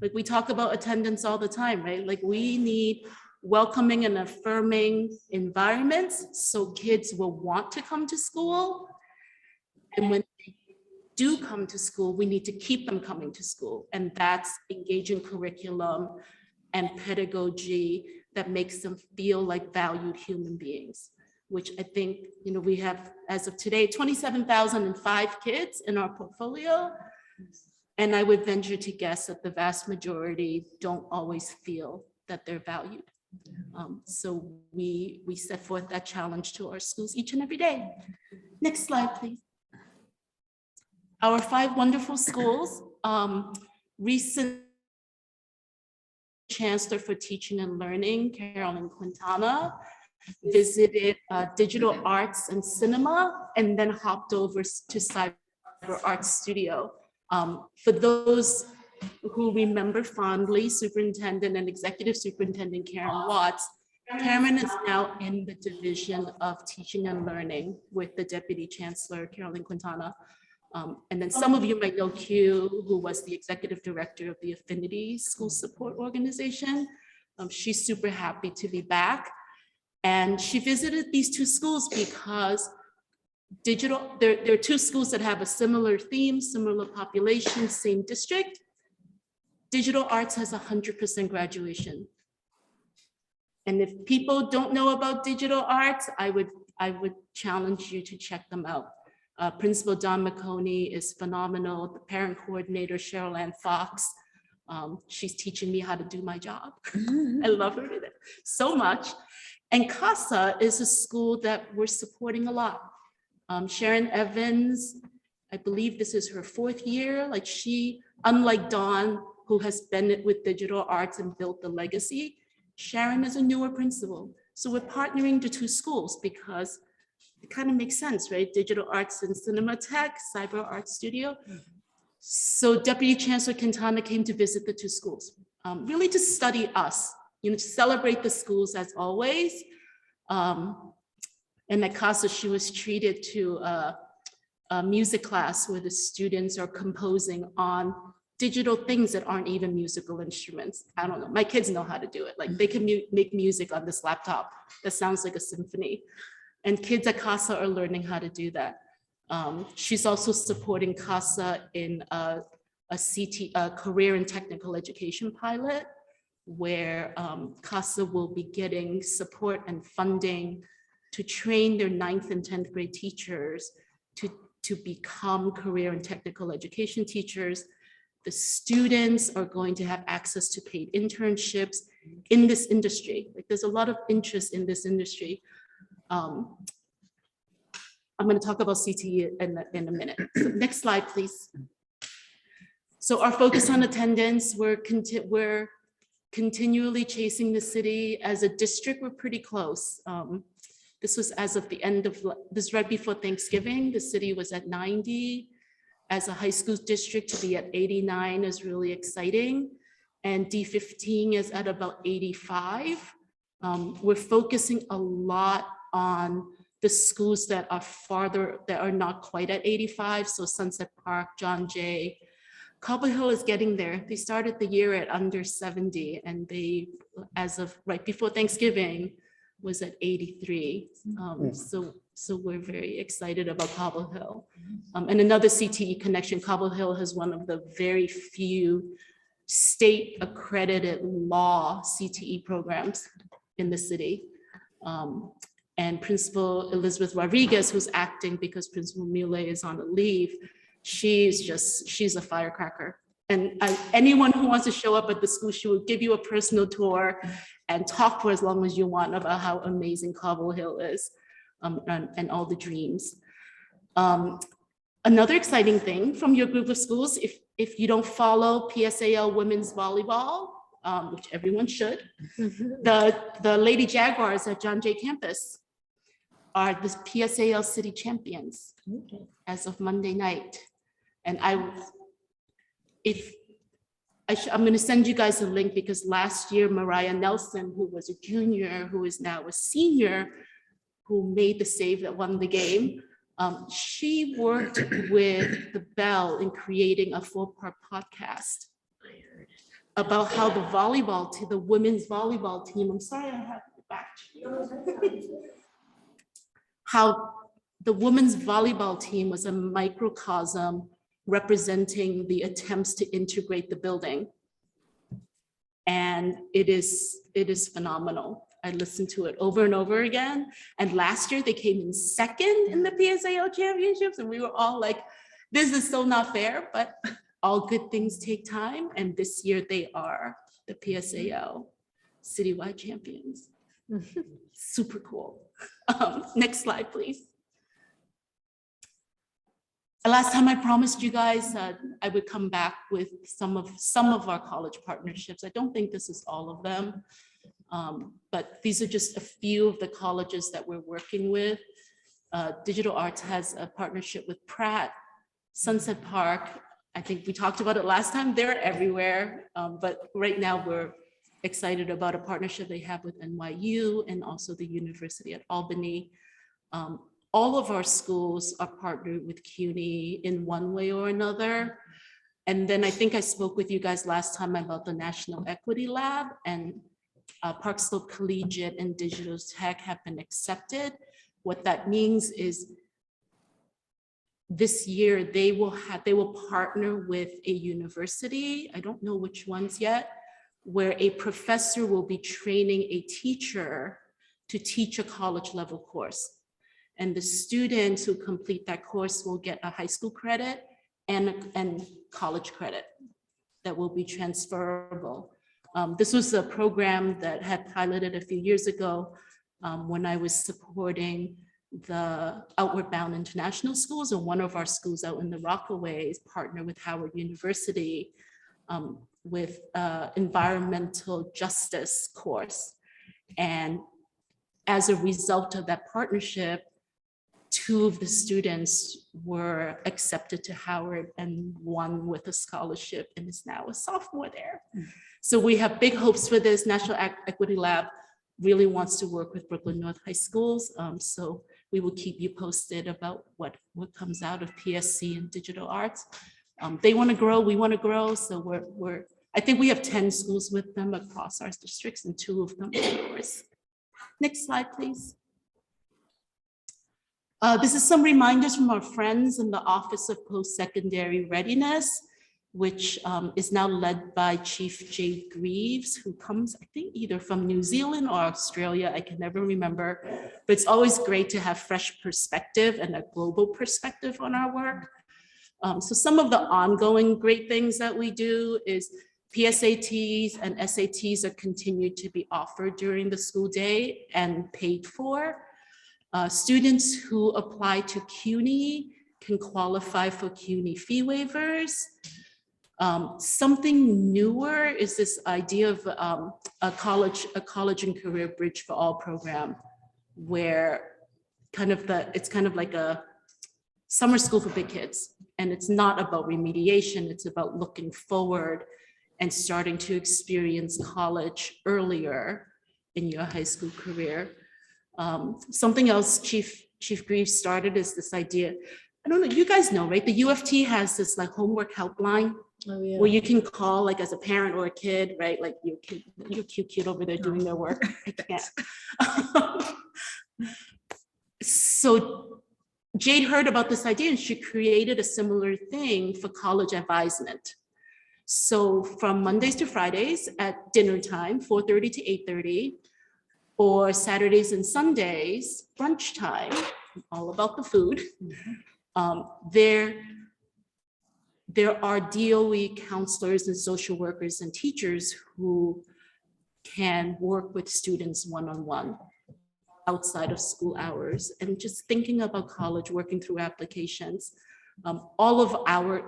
Like we talk about attendance all the time, right? Like we need welcoming and affirming environments so kids will want to come to school. And when they do come to school, we need to keep them coming to school. And that's engaging curriculum and pedagogy that makes them feel like valued human beings, which I think, we have, as of today, 27,005 kids in our portfolio. And I would venture to guess that the vast majority don't always feel that they're valued. So we set forth that challenge to our schools each and every day. Next slide, please. Our 5 wonderful schools, recent Chancellor for Teaching and Learning, Carolyn Quintana, visited Digital Arts and Cinema, and then hopped over to Cyber Arts Studio. For those who remember fondly, Superintendent and Executive Superintendent Karen Watts, Karen is now in the Division of Teaching and Learning with the Deputy Chancellor, Carolyn Quintana. And then some of you might know Q, who was the Executive Director of the Affinity School Support Organization. She's super happy to be back. And she visited these 2 schools because there are 2 schools that have a similar theme, similar population, same district. Digital Arts has 100% graduation. And if people don't know about Digital Arts, I would challenge you to check them out. Principal Don McConey is phenomenal. The parent coordinator, Cheryl Ann Fox, she's teaching me how to do my job. I love her so much. And CASA is a school that we're supporting a lot. Sharon Evans, I believe this is her 4th year. Like she, unlike Dawn, who has been with Digital Arts and built the legacy, Sharon is a newer principal. So we're partnering the 2 schools because it kind of makes sense, right? Digital Arts and Cinema Tech, Cyber Art Studio. So Deputy Chancellor Quintana came to visit the 2 schools, really to study us, to celebrate the schools as always. And at CASA, she was treated to a music class where the students are composing on digital things that aren't even musical instruments. I don't know, my kids know how to do it. Like they can make music on this laptop that sounds like a symphony. And kids at CASA are learning how to do that. She's also supporting CASA in a career and technical education pilot, where CASA will be getting support and funding to train their 9th and 10th grade teachers to become career and technical education teachers. The students are going to have access to paid internships in this industry. Like there's a lot of interest in this industry. I'm going to talk about CTE in a minute. So next slide, please. So our focus on attendance, we're continually chasing the city. As a district, we're pretty close. This was as of the end of this, right before Thanksgiving. The city was at 90. As a high school district, to be at 89 is really exciting. And D15 is at about 85. We're focusing a lot on the schools that are farther, that are not quite at 85. So Sunset Park, John Jay. Cobble Hill is getting there. They started the year at under 70, and they, as of right before Thanksgiving, was at 83. So we're very excited about Cobble Hill. And another CTE connection, Cobble Hill has one of the very few state accredited law CTE programs in the city. And Principal Elizabeth Rodriguez, who's acting because Principal Mule is on a leave, she's a firecracker. And anyone who wants to show up at the school, she will give you a personal tour and talk for as long as you want about how amazing Cobble Hill is, and all the dreams. Another exciting thing from your group of schools, if you don't follow PSAL women's volleyball, which everyone should, the Lady Jaguars at John Jay campus are the PSAL city champions as of Monday night. And I'm going to send you guys a link because last year Mariah Nelson, who was a junior, who is now a senior, who made the save that won the game, she worked with the Bell in creating a 4-part podcast about how the women's volleyball team, I'm sorry, I have to back to you. How the women's volleyball team was a microcosm representing the attempts to integrate the building. And it is phenomenal. I listened to it over and over again. And last year they came in second in the PSAO championships. And we were all like, this is so not fair, but all good things take time. And this year they are the PSAO citywide champions. Super cool. Next slide, please. Last time I promised you guys I would come back with some of our college partnerships. I don't think this is all of them, but these are just a few of the colleges that we're working with. Digital Arts has a partnership with Pratt, Sunset Park. I think we talked about it last time. They're everywhere, but right now we're excited about a partnership they have with NYU and also the University at Albany. All of our schools are partnered with CUNY in one way or another. And then I think I spoke with you guys last time about the National Equity Lab, and Park Slope Collegiate and Digital Tech have been accepted. What that means is this year they will partner with a university, I don't know which ones yet, where a professor will be training a teacher to teach a college level course. And the students who complete that course will get a high school credit and college credit that will be transferable. This was a program that had piloted a few years ago when I was supporting the Outward Bound International Schools, and one of our schools out in the Rockaways partnered with Howard University with environmental justice course. And as a result of that partnership, 2 of the students were accepted to Howard and one with a scholarship and is now a sophomore there. So we have big hopes for this. National Equity Lab really wants to work with Brooklyn North High Schools. So we will keep you posted about what comes out of PSC and digital arts. They want to grow, we want to grow. So I think we have 10 schools with them across our districts and 2 of them are yours. Next slide, please. This is some reminders from our friends in the Office of Post-Secondary Readiness, which is now led by Chief Jade Greaves, who comes, I think, either from New Zealand or Australia. I can never remember, but it's always great to have fresh perspective and a global perspective on our work. So some of the ongoing great things that we do is PSATs and SATs are continued to be offered during the school day and paid for. Students who apply to CUNY can qualify for CUNY fee waivers. Something newer is this idea of a college and career bridge for all program, where it's kind of like a summer school for big kids. And it's not about remediation, it's about looking forward and starting to experience college earlier in your high school career. Something else Chief Greaves started is this idea. I don't know, you guys know, right? The UFT has this like homework helpline. Oh, yeah. Where you can call like as a parent or a kid, right? Like your kid, you're cute over there doing their work. I can't. So Jade heard about this idea and she created a similar thing for college advisement. So from Mondays to Fridays at dinner time, 4:30 to 8:30, or Saturdays and Sundays, brunch time, all about the food. There are DOE counselors and social workers and teachers who can work with students one-on-one outside of school hours. And just thinking about college, working through applications, all of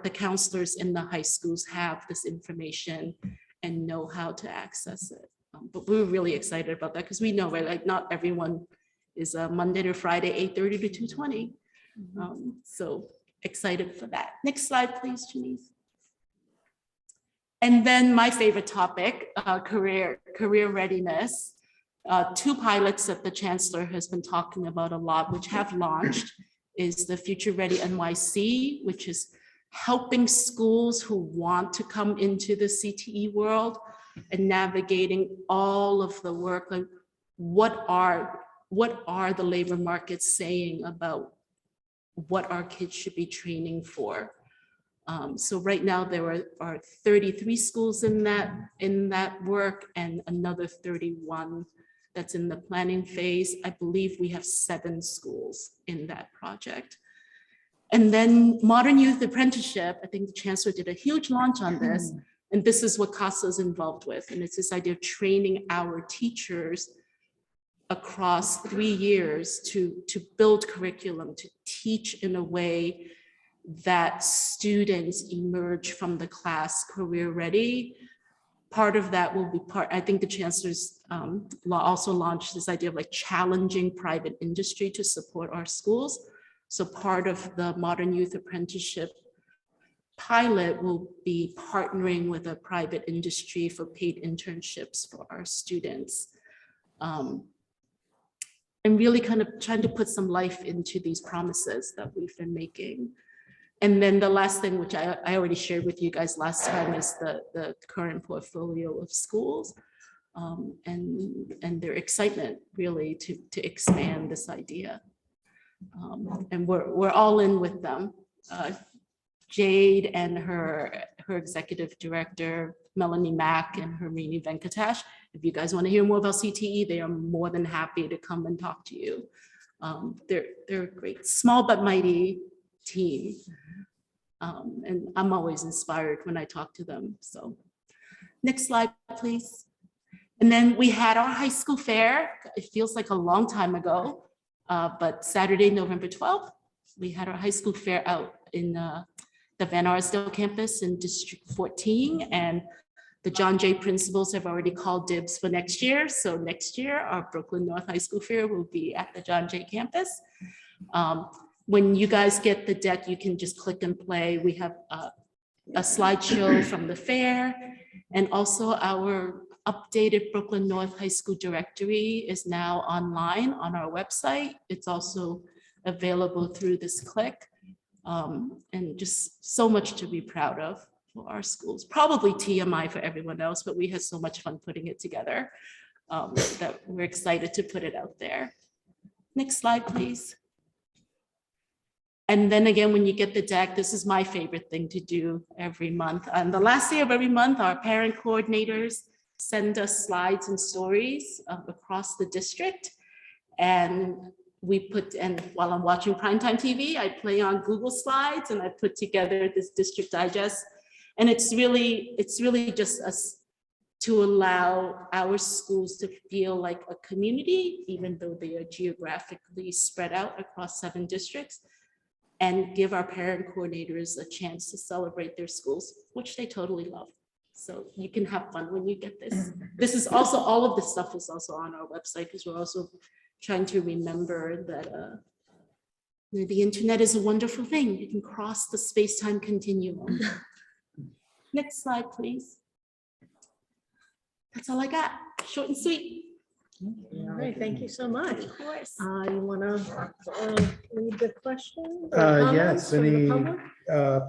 the counselors in the high schools have this information and know how to access it. But we're really excited about that because we know, right, like not everyone is a Monday to Friday, 8:30 to 2:20. So excited for that. Next slide, please, Janice. And then my favorite topic, career readiness. Two pilots that the chancellor has been talking about a lot, which have launched, is the Future Ready NYC, which is helping schools who want to come into the CTE world and navigating all of the work. Like, what are the labor markets saying about what our kids should be training for? So right now there are 33 schools in that work, and another 31 that's in the planning phase. I believe we have 7 schools in that project. And then Modern Youth Apprenticeship, I think the chancellor did a huge launch on this, and this is what CASA is involved with. And it's this idea of training our teachers across 3 years to build curriculum, to teach in a way that students emerge from the class career ready. Part of that will be I think the chancellor's law also launched this idea of like challenging private industry to support our schools. So part of the Modern Youth Apprenticeship pilot will be partnering with a private industry for paid internships for our students. And really kind of trying to put some life into these promises that we've been making. And then the last thing, which I already shared with you guys last time, is the current portfolio of schools and their excitement really to expand this idea. And we're all in with them. Jade and her executive director, Melanie Mack, and Hermini Venkatesh. If you guys want to hear more about CTE, they are more than happy to come and talk to you. They're a great, small but mighty team. And I'm always inspired when I talk to them. So next slide, please. And then we had our high school fair. It feels like a long time ago, but Saturday, November 12th, we had our high school fair out in the Van Arsdale campus in District 14. And the John Jay principals have already called dibs for next year. So next year, our Brooklyn North High School fair will be at the John Jay campus. When you guys get the deck, you can just click and play. We have a slideshow from the fair, and also our updated Brooklyn North High School directory is now online on our website. It's also available through this click, and just so much to be proud of for our schools. Probably TMI for everyone else, but we had so much fun putting it together that we're excited to put it out there. Next slide, please. And then again, when you get the deck, this is my favorite thing to do every month. On the last day of every month, our parent coordinators send us slides and stories across the district. And while I'm watching primetime TV, I play on Google Slides and I put together this district digest. And it's really just us to allow our schools to feel like a community, even though they are geographically spread out across 7 districts. And give our parent coordinators a chance to celebrate their schools, which they totally love. So you can have fun when you get this. This is also, all of this stuff is also on our website, because we're also trying to remember that the internet is a wonderful thing. You can cross the space-time continuum. Next slide, please. That's all I got, short and sweet. All right, thank you so much. Of course. You want to read the question? Yes, any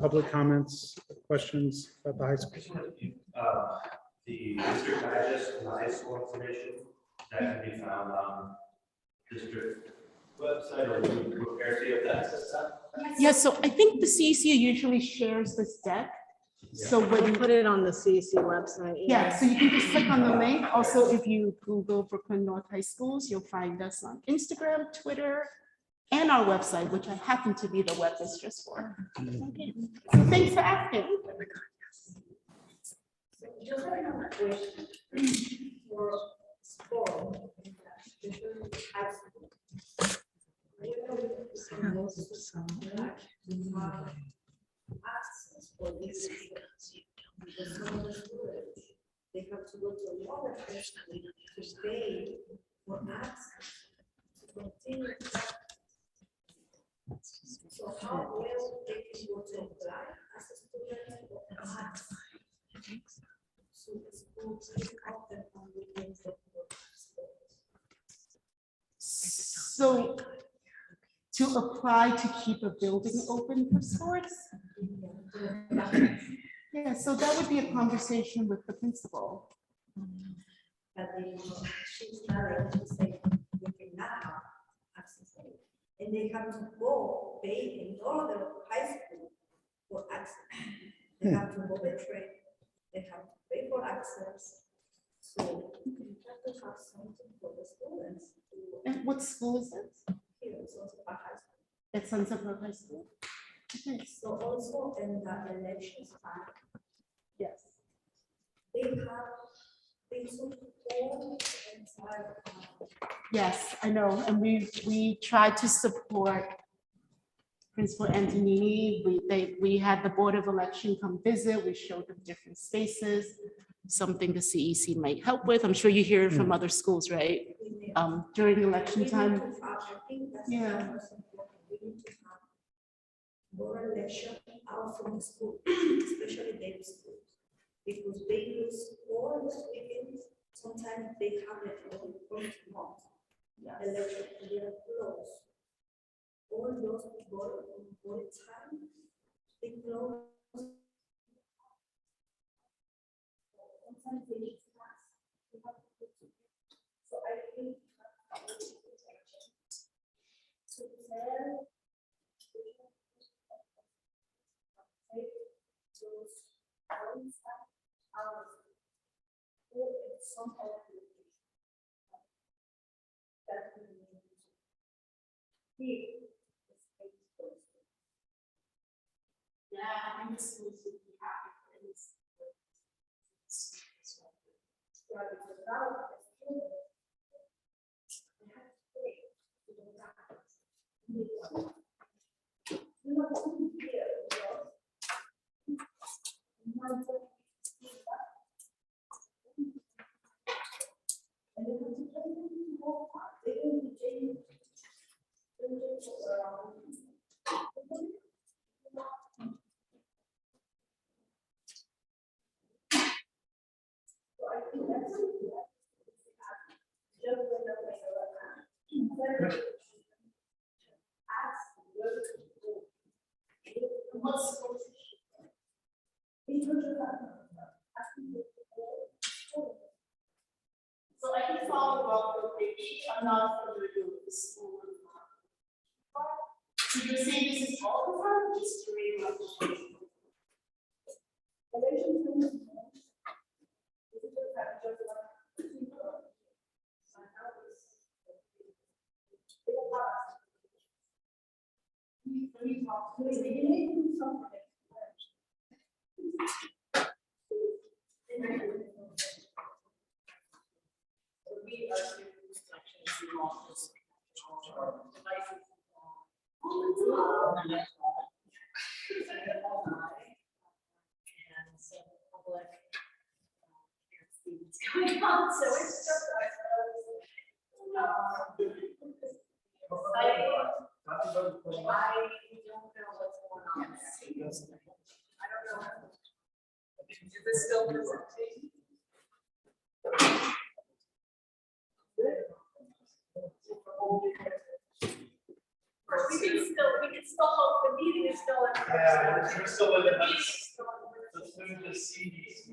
public comments, questions about the high school? The district digest and the high school information that can be found on district website, or we prepare to have access to that? Yeah, so I think the CEC usually shares this deck. So when We'll put it on the CEC website. yeah, so you can just click on the link. Also, if you Google Brooklyn North High Schools, you'll find us on Instagram, Twitter, and our website, which I happen to be the web mistress for. Okay. So thanks for asking. Just another question for sport. High school. Access for this because some of the students, they have to go to a lower threshold to pay for access to continue. So how well they can go to apply as a student or access? So to apply to keep a building open for sports? Yeah, so that would be a conversation with the principal. But she's married to say we cannot have access. And they have to go pay in all the high school for access. They have to go by train, they have to pay for access. So you have to have something for the students. And what school is it? Here, it's also a high school. It's Sunset Park High School? Okay. So also in the elections time, Yes. they have, they took all entire. Yes, I know, and we tried to support Principal Antonini. We had the Board of Election come visit, we showed them different spaces, something the CEC might help with. I'm sure you hear it from other schools, right? During election time. I think that's Yeah. the most important. We need to have more election out from the school, especially daily schools. Because they use all the weekends, sometimes they have it for a month. Election, they are closed. All those people, all the time, they close. Sometimes they need class. They have to go to. So I think. To tell. Those points out of some kind of location. That we need to keep the space closed. Yeah, I think the schools would be happy for this. Yeah, because now the children, they have to pay to go back. You know, here, so I can follow up with maybe I'm not familiar with the school. So you're saying this is all the time, or just during election? Going on, so it's just I don't know what's going on. I don't know. Is this still presenting? We can still hope the meeting is still in. Yeah, we're still in the meeting. Let's move to CEC.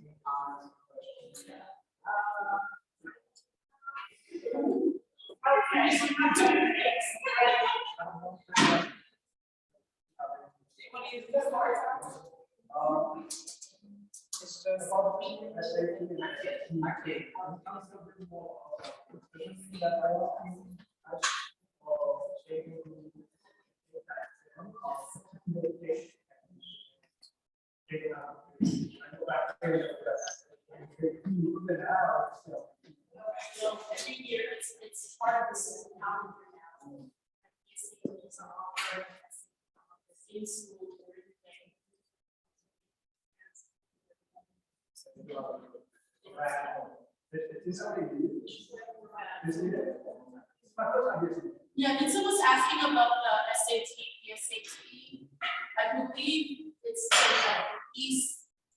So every year it's part of the system calendar now. It's all part of the same school, everything. Yeah, Nitsa was asking about the SAT, PSAT. I believe it's east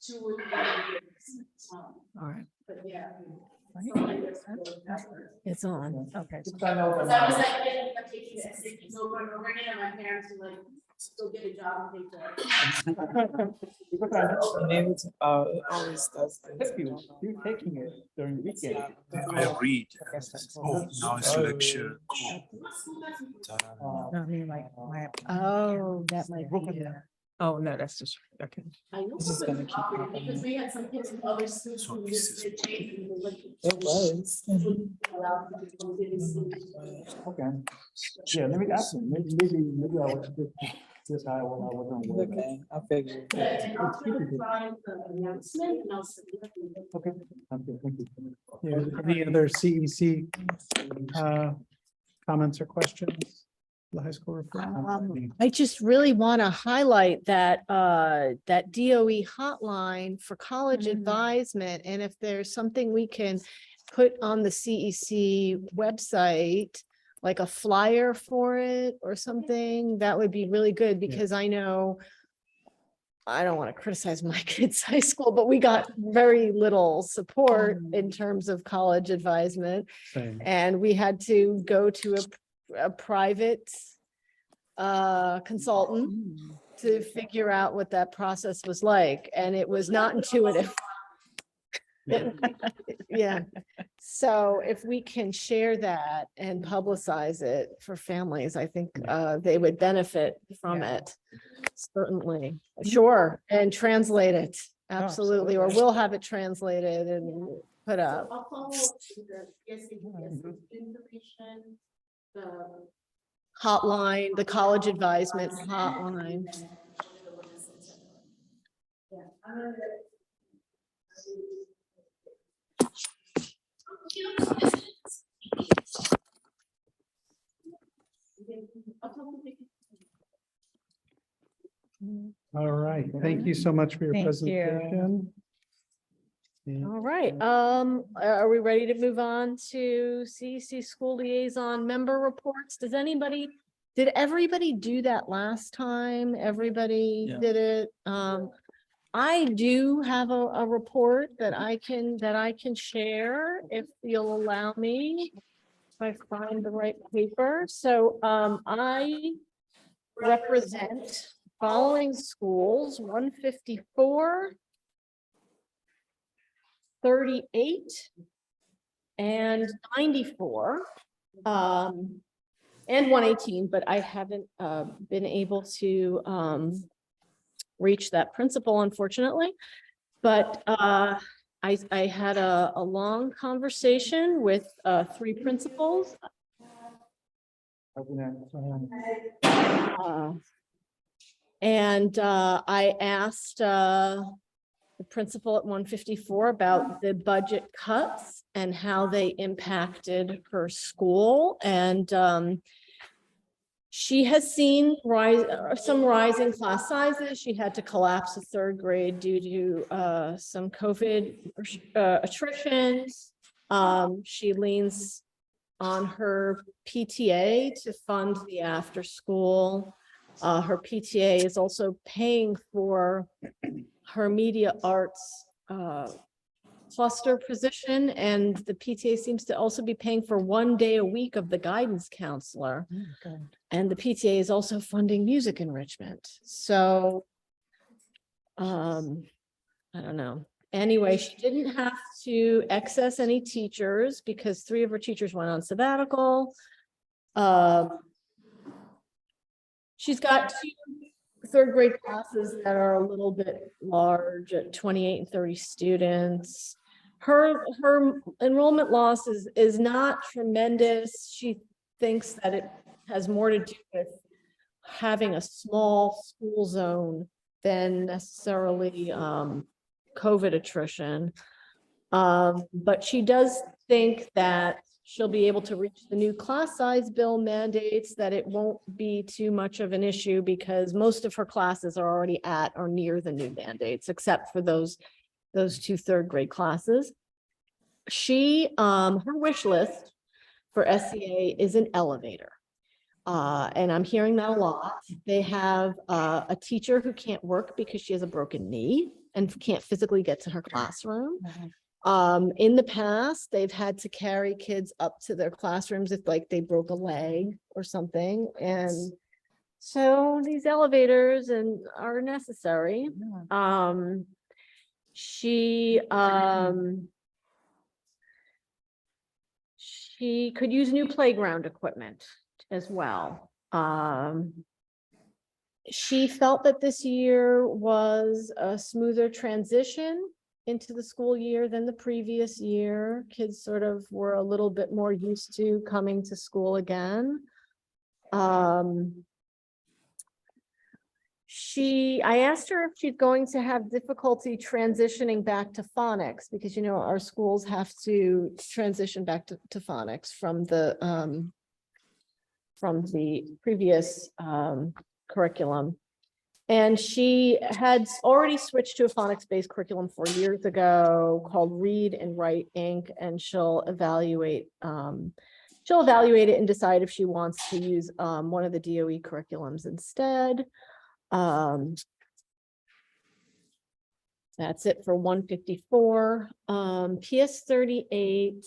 to the years. All right. But yeah. Right. It's on. Okay. So I was like, I'm taking this over and over again, and my parents were like, go get a job and pay for it. Always does this. You're taking it during the weekend. I read. Oh, now it's lecture. No, I mean, like, my. Oh, that might be. Oh, no, that's just, okay. I know. This is gonna keep happening. Because we had some kids from other schools who did change and they were like. It was. Okay. Yeah, let me ask him. Maybe I was just high when I wasn't working. Okay, I figured. I'll try the announcement and I'll send it. Okay. Thank you. Yeah, any other CEC comments or questions? The high school report? I just really want to highlight that, that DOE hotline for college advisement. And if there's something we can put on the CEC website, like a flyer for it or something, that would be really good because I know I don't want to criticize my kids' high school, but we got very little support in terms of college advisement. Same. And we had to go to a private consultant to figure out what that process was like. And it was not intuitive. Yeah. So if we can share that and publicize it for families, I think they would benefit from it. Certainly. Sure. And translate it. Absolutely. Or we'll have it translated and put up. I'll follow up with the information, the hotline, the college advisement hotline. All right, thank you so much for your Thank you. presentation. All right, are we ready to move on to CEC school liaison member reports? Did everybody do that last time? Everybody did it? I do have a report that I can share if you'll allow me. If I find the right paper. So, I represent following schools: 154, 38, and 94, and 118, but I haven't been able to reach that principal, unfortunately. But I had a long conversation with 3 principals. And I asked the principal at 154 about the budget cuts and how they impacted her school. And she has seen some rising class sizes. She had to collapse a 3rd grade due to some COVID attrition. She leans on her PTA to fund the after school. Her PTA is also paying for her media arts cluster position, and the PTA seems to also be paying for 1 day a week of the guidance counselor. And the PTA is also funding music enrichment. So I don't know. Anyway, she didn't have to excess any teachers because 3 of her teachers went on sabbatical. She's got 2 3rd grade classes that are a little bit large at 28 and 30 students. Her enrollment loss is not tremendous. She thinks that it has more to do with having a small school zone than necessarily COVID attrition. But she does think that she'll be able to reach the new class size bill mandates, that it won't be too much of an issue because most of her classes are already at or near the new mandates, except for those 2 3rd grade classes. She, her wish list for SEA is an elevator. And I'm hearing that a lot. They have a teacher who can't work because she has a broken knee and can't physically get to her classroom. In the past, they've had to carry kids up to their classrooms if like they broke a leg or something. And so these elevators are necessary. She could use new playground equipment as well. She felt that this year was a smoother transition into the school year than the previous year. Kids sort of were a little bit more used to coming to school again. I asked her if she's going to have difficulty transitioning back to phonics, because you know our schools have to transition back to phonics from the previous curriculum. And she had already switched to a phonics-based curriculum 4 years ago called Read and Write Inc. And she'll evaluate it and decide if she wants to use one of the DOE curriculums instead. That's it for 154. PS 38.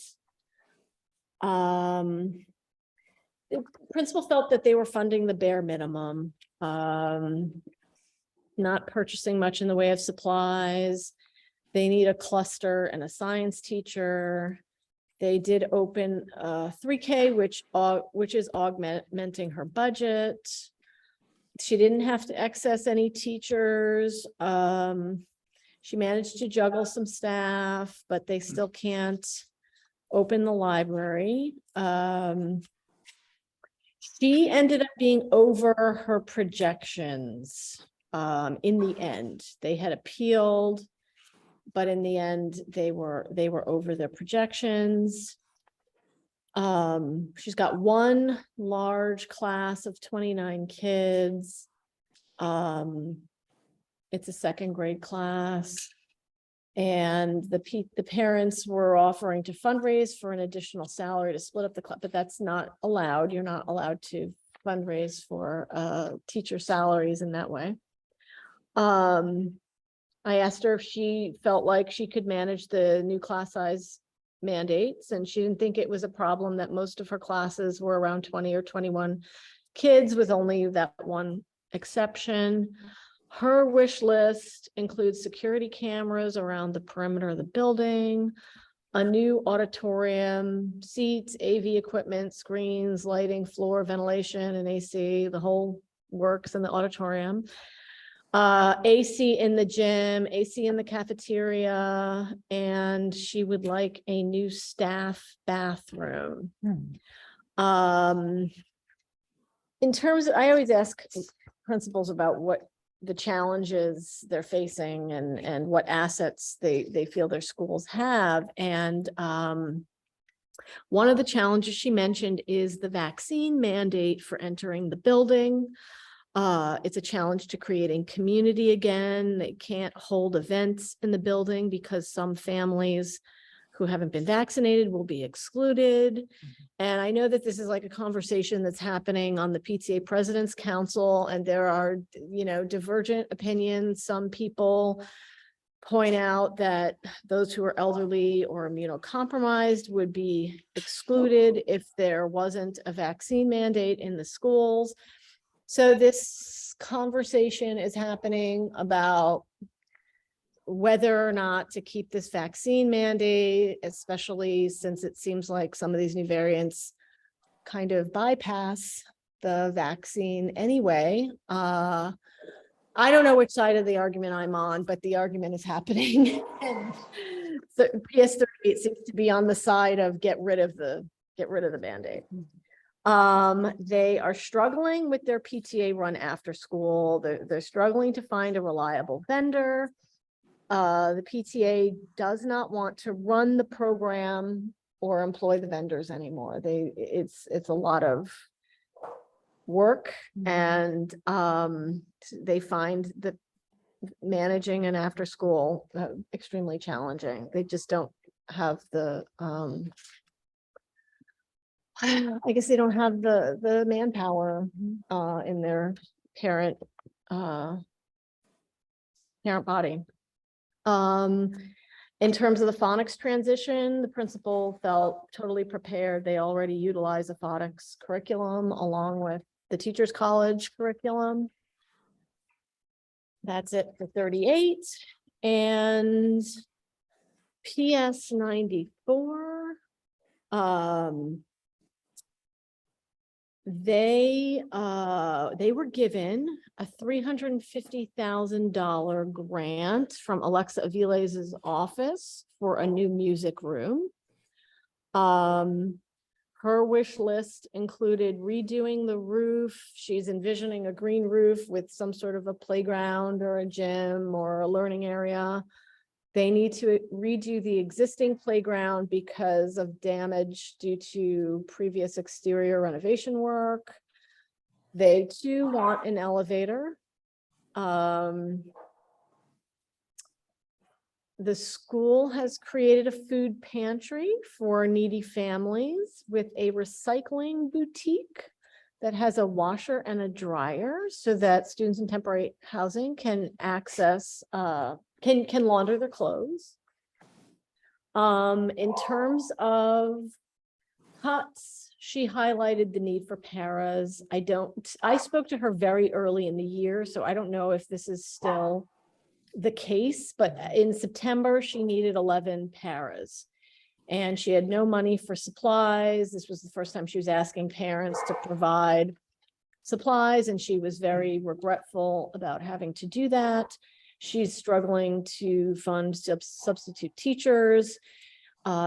The principal felt that they were funding the bare minimum, not purchasing much in the way of supplies. They need a cluster and a science teacher. They did open 3K, which is augmenting her budget. She didn't have to access any teachers. She managed to juggle some staff, but they still can't open the library. She ended up being over her projections in the end. They had appealed, but in the end, they were over their projections. She's got one large class of 29 kids. It's a second grade class. And the parents were offering to fundraise for an additional salary to split up the class, but that's not allowed. You're not allowed to fundraise for teacher salaries in that way. I asked her if she felt like she could manage the new class size mandates, and she didn't think it was a problem that most of her classes were around 20 or 21 kids with only that one exception. Her wish list includes security cameras around the perimeter of the building, a new auditorium, seats, AV equipment, screens, lighting, floor, ventilation, and AC, the whole works in the auditorium. AC in the gym, AC in the cafeteria, and she would like a new staff bathroom. In terms of, I always ask principals about what the challenges they're facing and what assets they feel their schools have. And one of the challenges she mentioned is the vaccine mandate for entering the building. It's a challenge to creating community again. They can't hold events in the building because some families who haven't been vaccinated will be excluded. And I know that this is like a conversation that's happening on the PTA President's Council, and there are, you know, divergent opinions. Some people point out that those who are elderly or immunocompromised would be excluded if there wasn't a vaccine mandate in the schools. So this conversation is happening about whether or not to keep this vaccine mandate, especially since it seems like some of these new variants kind of bypass the vaccine anyway. I don't know which side of the argument I'm on, but the argument is happening. And so PS38 seems to be on the side of get rid of the Band-Aid. They are struggling with their PTA run after school. They're struggling to find a reliable vendor. The PTA does not want to run the program or employ the vendors anymore. It's a lot of work, and they find that managing an after school extremely challenging. They just don't have the I guess they don't have the manpower in their parent body. In terms of the phonics transition, the principal felt totally prepared. They already utilize a phonics curriculum along with the Teachers College curriculum. That's it for 38. And PS 94. They were given a $350,000 grant from Alexa Aviles' office for a new music room. Her wish list included redoing the roof. She's envisioning a green roof with some sort of a playground or a gym or a learning area. They need to redo the existing playground because of damage due to previous exterior renovation work. They too want an elevator. The school has created a food pantry for needy families with a recycling boutique that has a washer and a dryer so that students in temporary housing can access can launder their clothes. In terms of cuts, she highlighted the need for paras. I spoke to her very early in the year, so I don't know if this is still the case, but in September, she needed 11 paras. And she had no money for supplies. This was the first time she was asking parents to provide supplies, and she was very regretful about having to do that. She's struggling to fund substitute teachers.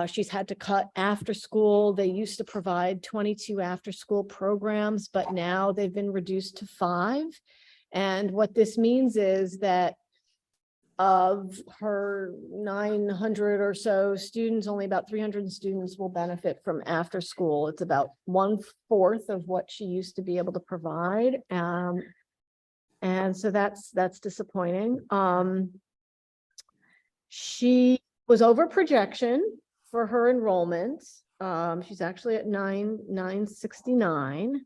She's had to cut after school. They used to provide 22 after school programs, but now they've been reduced to 5. And what this means is that of her 900 or so students, only about 300 students will benefit from after school. It's about 1/4 of what she used to be able to provide. And so that's disappointing. She was over projection for her enrollment. She's actually at 969.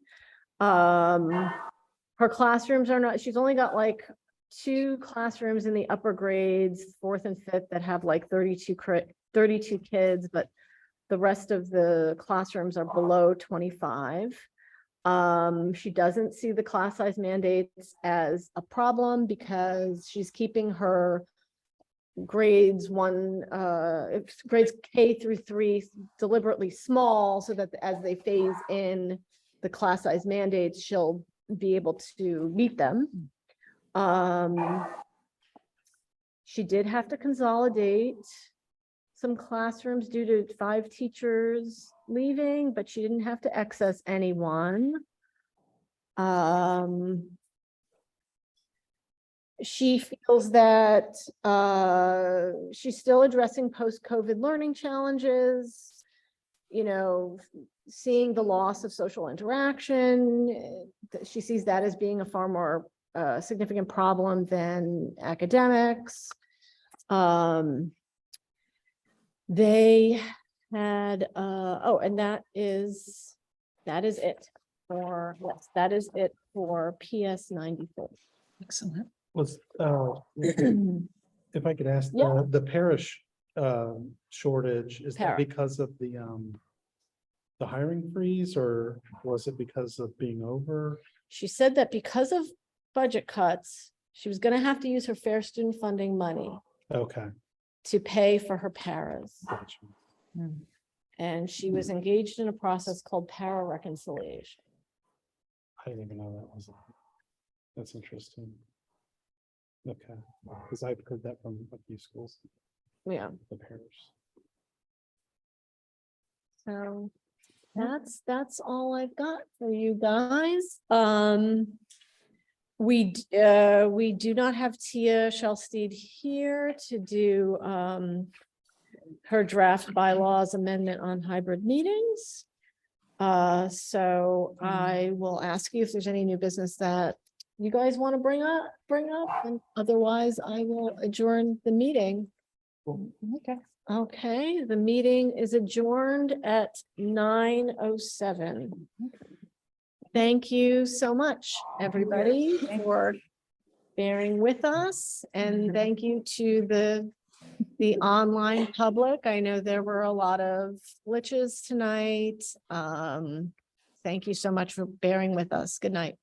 Her classrooms are not, she's only got like 2 classrooms in the upper grades, 4th and 5th, that have like 32 kids, but the rest of the classrooms are below 25. She doesn't see the class size mandates as a problem because she's keeping her grades grades K through 3 deliberately small so that as they phase in the class size mandates, she'll be able to meet them. She did have to consolidate some classrooms due to 5 teachers leaving, but she didn't have to excess anyone. She feels that she's still addressing post-COVID learning challenges, you know, seeing the loss of social interaction. She sees that as being a far more significant problem than academics. They had, and that is it for, yes, that is it for PS 94. Excellent. Was, if I could ask, Yeah. the parish shortage, is that Para. because of the hiring freeze, or was it because of being over? She said that because of budget cuts, she was going to have to use her fair student funding money Okay. to pay for her paras. Gotcha. And she was engaged in a process called para reconciliation. I didn't even know that was. That's interesting. Okay, because I've heard that from a few schools. Yeah. The parish. So that's all I've got for you guys. We do not have Tia Shelstead here to do her draft bylaws amendment on hybrid meetings. So I will ask you if there's any new business that you guys want to bring up, and otherwise I will adjourn the meeting. Okay, the meeting is adjourned at 9:07. Thank you so much, everybody, for bearing with us, and thank you to the the online public. I know there were a lot of glitches tonight. Thank you so much for bearing with us. Good night.